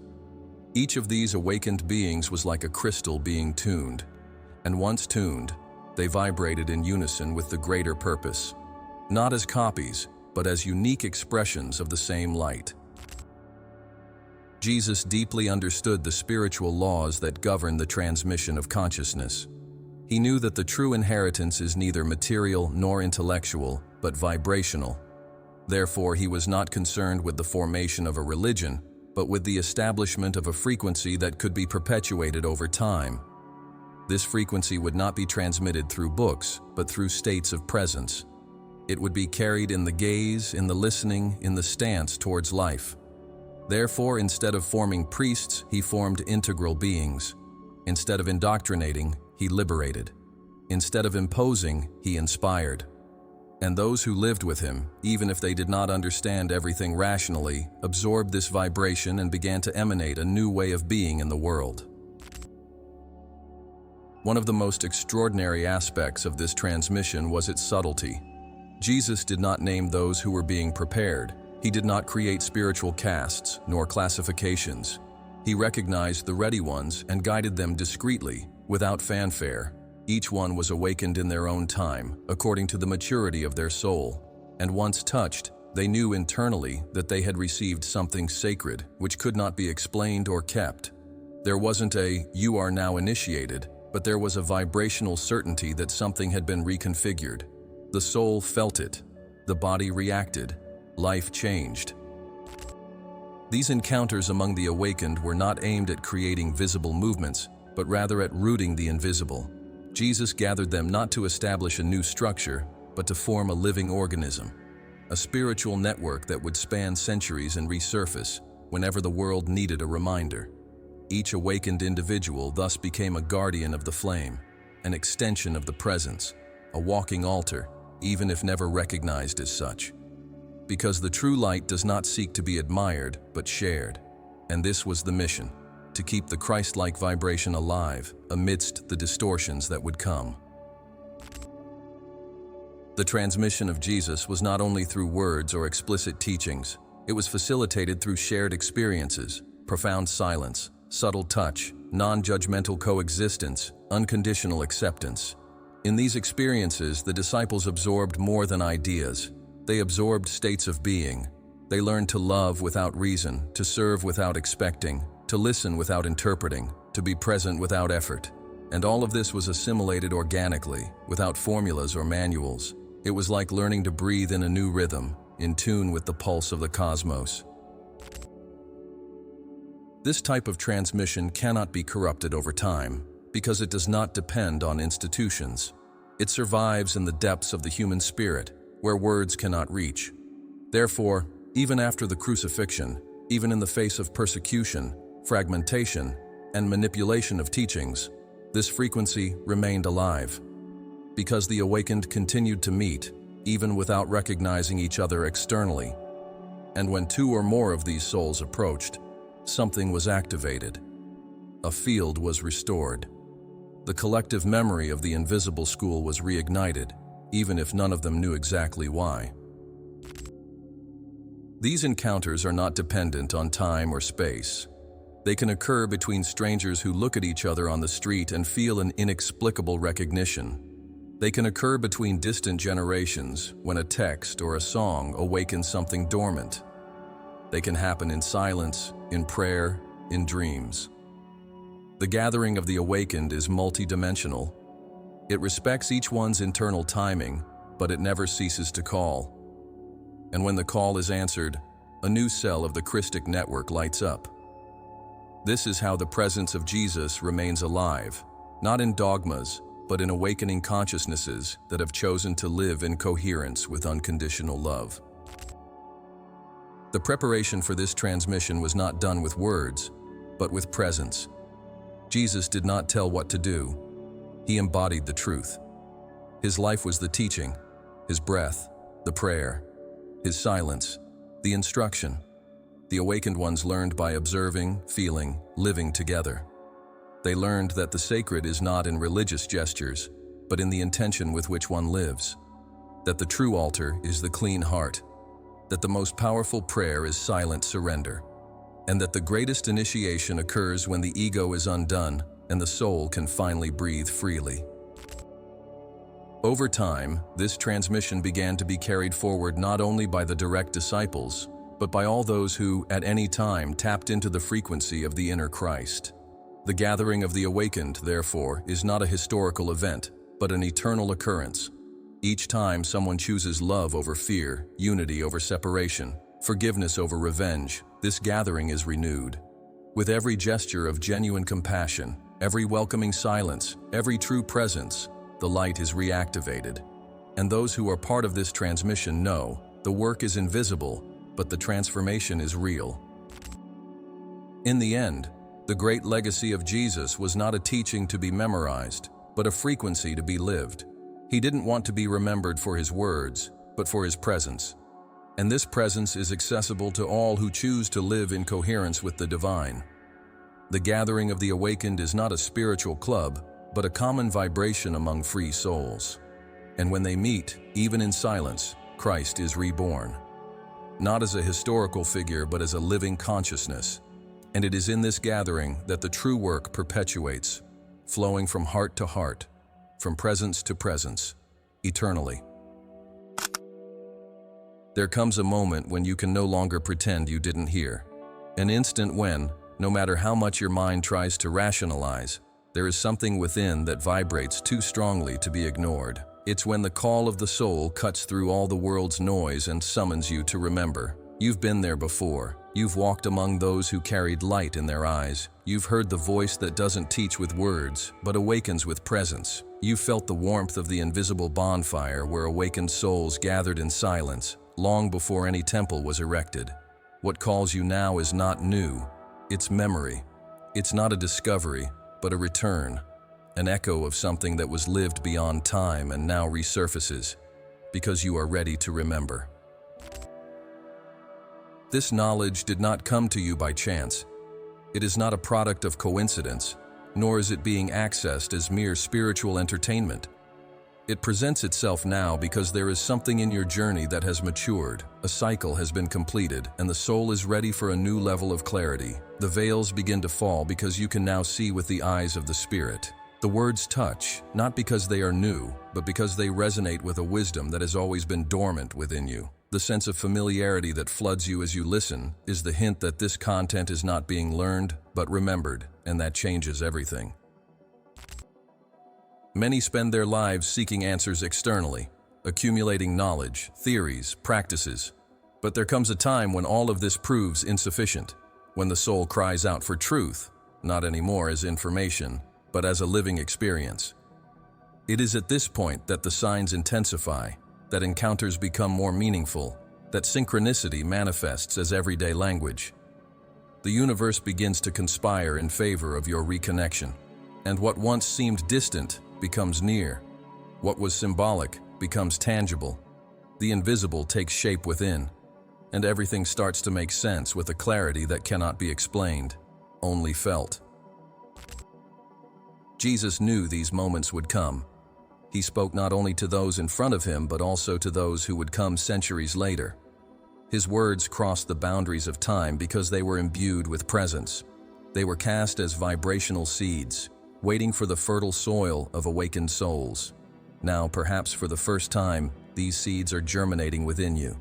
[SPEAKER 1] Each of these awakened beings was like a crystal being tuned, and once tuned, they vibrated in unison with the greater purpose, not as copies, but as unique expressions of the same light. Jesus deeply understood the spiritual laws that govern the transmission of consciousness. He knew that the true inheritance is neither material nor intellectual, but vibrational. Therefore, he was not concerned with the formation of a religion, but with the establishment of a frequency that could be perpetuated over time. This frequency would not be transmitted through books, but through states of presence. It would be carried in the gaze, in the listening, in the stance towards life. Therefore, instead of forming priests, he formed integral beings. Instead of indoctrinating, he liberated. Instead of imposing, he inspired. And those who lived with him, even if they did not understand everything rationally, absorbed this vibration and began to emanate a new way of being in the world. One of the most extraordinary aspects of this transmission was its subtlety. Jesus did not name those who were being prepared. He did not create spiritual castes nor classifications. He recognized the ready ones and guided them discreetly, without fanfare. Each one was awakened in their own time, according to the maturity of their soul. And once touched, they knew internally that they had received something sacred, which could not be explained or kept. There wasn't a "you are now initiated," but there was a vibrational certainty that something had been reconfigured. The soul felt it. The body reacted. Life changed. These encounters among the awakened were not aimed at creating visible movements, but rather at rooting the invisible. Jesus gathered them not to establish a new structure, but to form a living organism, a spiritual network that would span centuries and resurface whenever the world needed a reminder. Each awakened individual thus became a guardian of the flame, an extension of the presence, a walking altar, even if never recognized as such. Because the true light does not seek to be admired, but shared. And this was the mission, to keep the Christ-like vibration alive amidst the distortions that would come. The transmission of Jesus was not only through words or explicit teachings, it was facilitated through shared experiences, profound silence, subtle touch, non-judgmental coexistence, unconditional acceptance. In these experiences, the disciples absorbed more than ideas. They absorbed states of being. They learned to love without reason, to serve without expecting, to listen without interpreting, to be present without effort. And all of this was assimilated organically, without formulas or manuals. It was like learning to breathe in a new rhythm, in tune with the pulse of the cosmos. This type of transmission cannot be corrupted over time, because it does not depend on institutions. It survives in the depths of the human spirit, where words cannot reach. Therefore, even after the crucifixion, even in the face of persecution, fragmentation, and manipulation of teachings, this frequency remained alive. Because the awakened continued to meet, even without recognizing each other externally. And when two or more of these souls approached, something was activated. A field was restored. The collective memory of the invisible school was reignited, even if none of them knew exactly why. These encounters are not dependent on time or space. They can occur between strangers who look at each other on the street and feel an inexplicable recognition. They can occur between distant generations when a text or a song awakens something dormant. They can happen in silence, in prayer, in dreams. The gathering of the awakened is multidimensional. It respects each one's internal timing, but it never ceases to call. And when the call is answered, a new cell of the Christic network lights up. This is how the presence of Jesus remains alive, not in dogmas, but in awakening consciousnesses that have chosen to live in coherence with unconditional love. The preparation for this transmission was not done with words, but with presence. Jesus did not tell what to do. He embodied the truth. His life was the teaching, his breath, the prayer, his silence, the instruction. The awakened ones learned by observing, feeling, living together. They learned that the sacred is not in religious gestures, but in the intention with which one lives. That the true altar is the clean heart. That the most powerful prayer is silent surrender. And that the greatest initiation occurs when the ego is undone and the soul can finally breathe freely. Over time, this transmission began to be carried forward not only by the direct disciples, but by all those who, at any time, tapped into the frequency of the inner Christ. The gathering of the awakened, therefore, is not a historical event, but an eternal occurrence. Each time someone chooses love over fear, unity over separation, forgiveness over revenge, this gathering is renewed. With every gesture of genuine compassion, every welcoming silence, every true presence, the light is reactivated. And those who are part of this transmission know the work is invisible, but the transformation is real. In the end, the great legacy of Jesus was not a teaching to be memorized, but a frequency to be lived. He didn't want to be remembered for his words, but for his presence. And this presence is accessible to all who choose to live in coherence with the divine. The gathering of the awakened is not a spiritual club, but a common vibration among free souls. And when they meet, even in silence, Christ is reborn. Not as a historical figure, but as a living consciousness. And it is in this gathering that the true work perpetuates, flowing from heart to heart, from presence to presence, eternally. There comes a moment when you can no longer pretend you didn't hear. An instant when, no matter how much your mind tries to rationalize, there is something within that vibrates too strongly to be ignored. It's when the call of the soul cuts through all the world's noise and summons you to remember. You've been there before. You've walked among those who carried light in their eyes. You've heard the voice that doesn't teach with words, but awakens with presence. You've felt the warmth of the invisible bonfire where awakened souls gathered in silence, long before any temple was erected. What calls you now is not new. It's memory. It's not a discovery, but a return. An echo of something that was lived beyond time and now resurfaces, because you are ready to remember. This knowledge did not come to you by chance. It is not a product of coincidence, nor is it being accessed as mere spiritual entertainment. It presents itself now because there is something in your journey that has matured, a cycle has been completed, and the soul is ready for a new level of clarity. The veils begin to fall because you can now see with the eyes of the Spirit. The words touch, not because they are new, but because they resonate with a wisdom that has always been dormant within you. The sense of familiarity that floods you as you listen is the hint that this content is not being learned, but remembered, and that changes everything. Many spend their lives seeking answers externally, accumulating knowledge, theories, practices. But there comes a time when all of this proves insufficient, when the soul cries out for truth, not anymore as information, but as a living experience. It is at this point that the signs intensify, that encounters become more meaningful, that synchronicity manifests as everyday language. The universe begins to conspire in favor of your reconnection, and what once seemed distant becomes near. What was symbolic becomes tangible. The invisible takes shape within, and everything starts to make sense with a clarity that cannot be explained, only felt. Jesus knew these moments would come. He spoke not only to those in front of him, but also to those who would come centuries later. His words crossed the boundaries of time because they were imbued with presence. They were cast as vibrational seeds, waiting for the fertile soil of awakened souls. Now, perhaps for the first time, these seeds are germinating within you.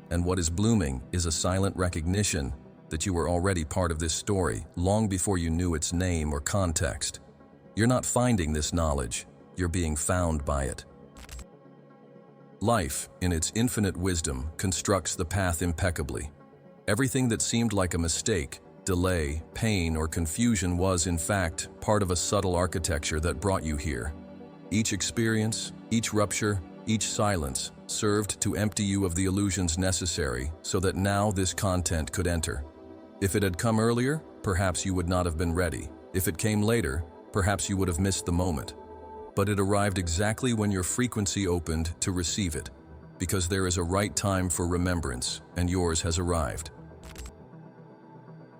[SPEAKER 1] And what is blooming is a silent recognition that you were already part of this story long before you knew its name or context. You're not finding this knowledge, you're being found by it. Life, in its infinite wisdom, constructs the path impeccably. Everything that seemed like a mistake, delay, pain, or confusion was, in fact, part of a subtle architecture that brought you here. Each experience, each rupture, each silence served to empty you of the illusions necessary so that now this content could enter. If it had come earlier, perhaps you would not have been ready. If it came later, perhaps you would have missed the moment. But it arrived exactly when your frequency opened to receive it, because there is a right time for remembrance, and yours has arrived.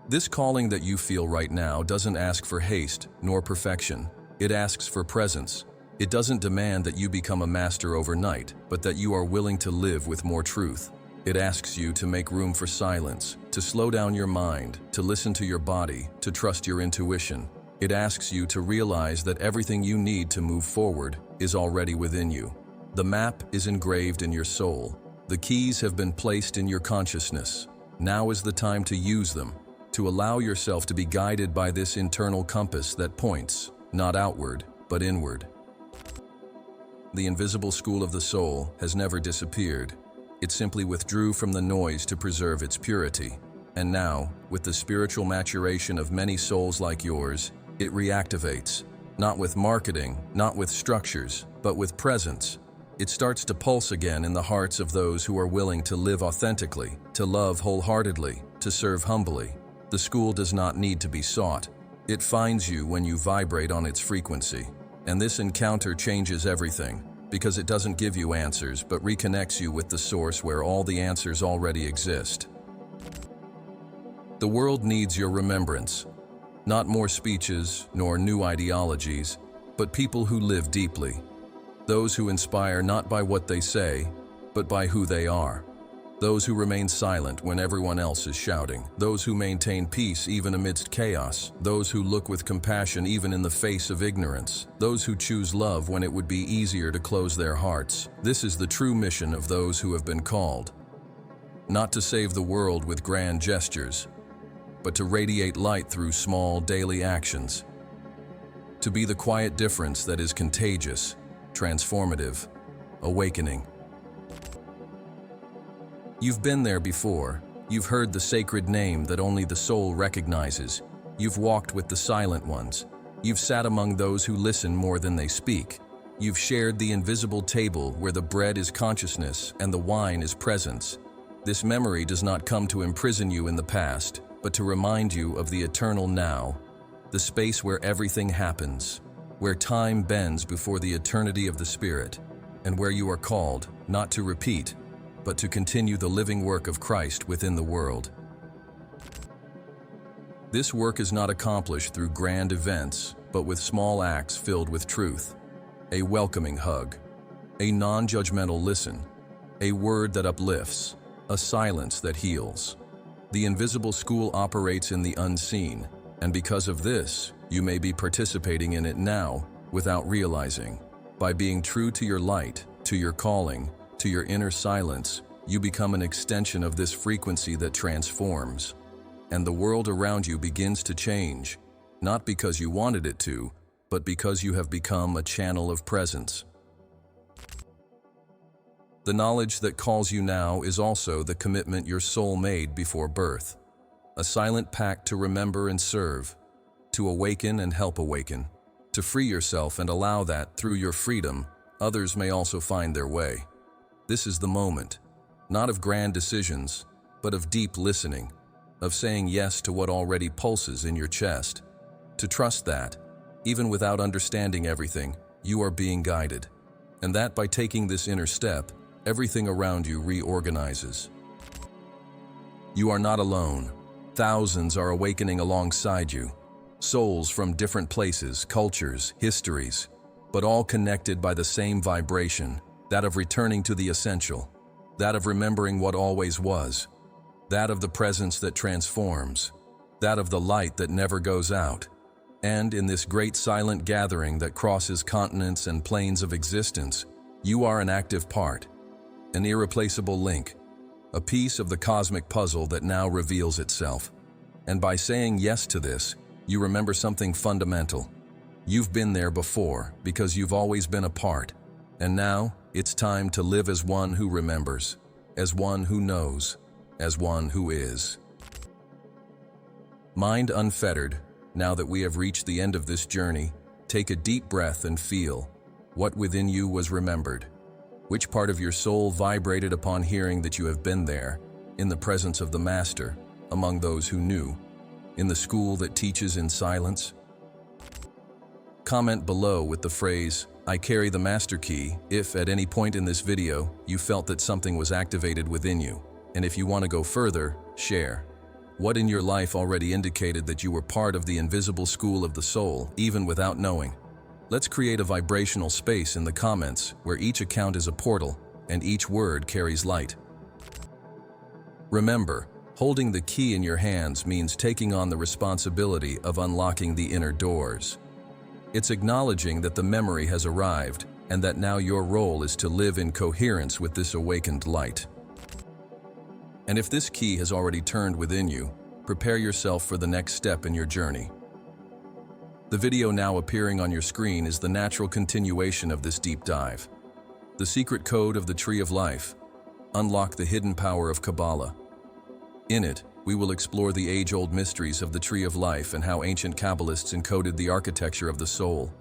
[SPEAKER 1] This calling that you feel right now doesn't ask for haste nor perfection. It asks for presence. It doesn't demand that you become a master overnight, but that you are willing to live with more truth. It asks you to make room for silence, to slow down your mind, to listen to your body, to trust your intuition. It asks you to realize that everything you need to move forward is already within you. The map is engraved in your soul. The keys have been placed in your consciousness. Now is the time to use them, to allow yourself to be guided by this internal compass that points, not outward, but inward. The invisible school of the soul has never disappeared. It simply withdrew from the noise to preserve its purity. And now, with the spiritual maturation of many souls like yours, it reactivates, not with marketing, not with structures, but with presence. It starts to pulse again in the hearts of those who are willing to live authentically, to love wholeheartedly, to serve humbly. The school does not need to be sought. It finds you when you vibrate on its frequency. And this encounter changes everything, because it doesn't give you answers, but reconnects you with the source where all the answers already exist. The world needs your remembrance. Not more speeches, nor new ideologies, but people who live deeply. Those who inspire not by what they say, but by who they are. Those who remain silent when everyone else is shouting. Those who maintain peace even amidst chaos. Those who look with compassion even in the face of ignorance. Those who choose love when it would be easier to close their hearts. This is the true mission of those who have been called. Not to save the world with grand gestures, but to radiate light through small daily actions. To be the quiet difference that is contagious, transformative, awakening. You've been there before. You've heard the sacred name that only the soul recognizes. You've walked with the silent ones. You've sat among those who listen more than they speak. You've shared the invisible table where the bread is consciousness and the wine is presence. This memory does not come to imprison you in the past, but to remind you of the eternal now, the space where everything happens, where time bends before the eternity of the Spirit, and where you are called not to repeat, but to continue the living work of Christ within the world. This work is not accomplished through grand events, but with small acts filled with truth. A welcoming hug, a non-judgmental listen, a word that uplifts, a silence that heals. The invisible school operates in the unseen, and because of this, you may be participating in it now without realizing. By being true to your light, to your calling, to your inner silence, you become an extension of this frequency that transforms. And the world around you begins to change, not because you wanted it to, but because you have become a channel of presence. The knowledge that calls you now is also the commitment your soul made before birth, a silent pact to remember and serve, to awaken and help awaken, to free yourself and allow that, through your freedom, others may also find their way. This is the moment, not of grand decisions, but of deep listening, of saying yes to what already pulses in your chest, to trust that, even without understanding everything, you are being guided, and that by taking this inner step, everything around you reorganizes. You are not alone. Thousands are awakening alongside you, souls from different places, cultures, histories, but all connected by the same vibration, that of returning to the essential, that of remembering what always was, that of the presence that transforms, that of the light that never goes out. And in this great silent gathering that crosses continents and planes of existence, you are an active part, an irreplaceable link, a piece of the cosmic puzzle that now reveals itself. And by saying yes to this, you remember something fundamental. You've been there before because you've always been a part, and now it's time to live as one who remembers, as one who knows, as one who is. Mind unfettered, now that we have reached the end of this journey, take a deep breath and feel what within you was remembered. Which part of your soul vibrated upon hearing that you have been there, in the presence of the Master, among those who knew, in the school that teaches in silence? Comment below with the phrase, "I carry the Master Key," if at any point in this video you felt that something was activated within you. And if you want to go further, share. What in your life already indicated that you were part of the invisible school of the soul, even without knowing? Let's create a vibrational space in the comments where each account is a portal and each word carries light. Remember, holding the key in your hands means taking on the responsibility of unlocking the inner doors. It's acknowledging that the memory has arrived and that now your role is to live in coherence with this awakened light. And if this key has already turned within you, prepare yourself for the next step in your journey. The video now appearing on your screen is the natural continuation of this deep dive. The secret code of the Tree of Life. Unlock the hidden power of Kabbalah. In it, we will explore the age-old mysteries of the Tree of Life and how ancient Kabbalists encoded the architecture of the soul.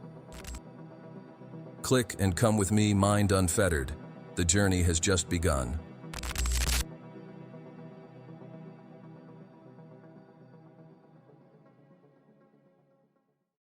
[SPEAKER 1] Click and come with me, Mind Unfettered. The journey has just begun.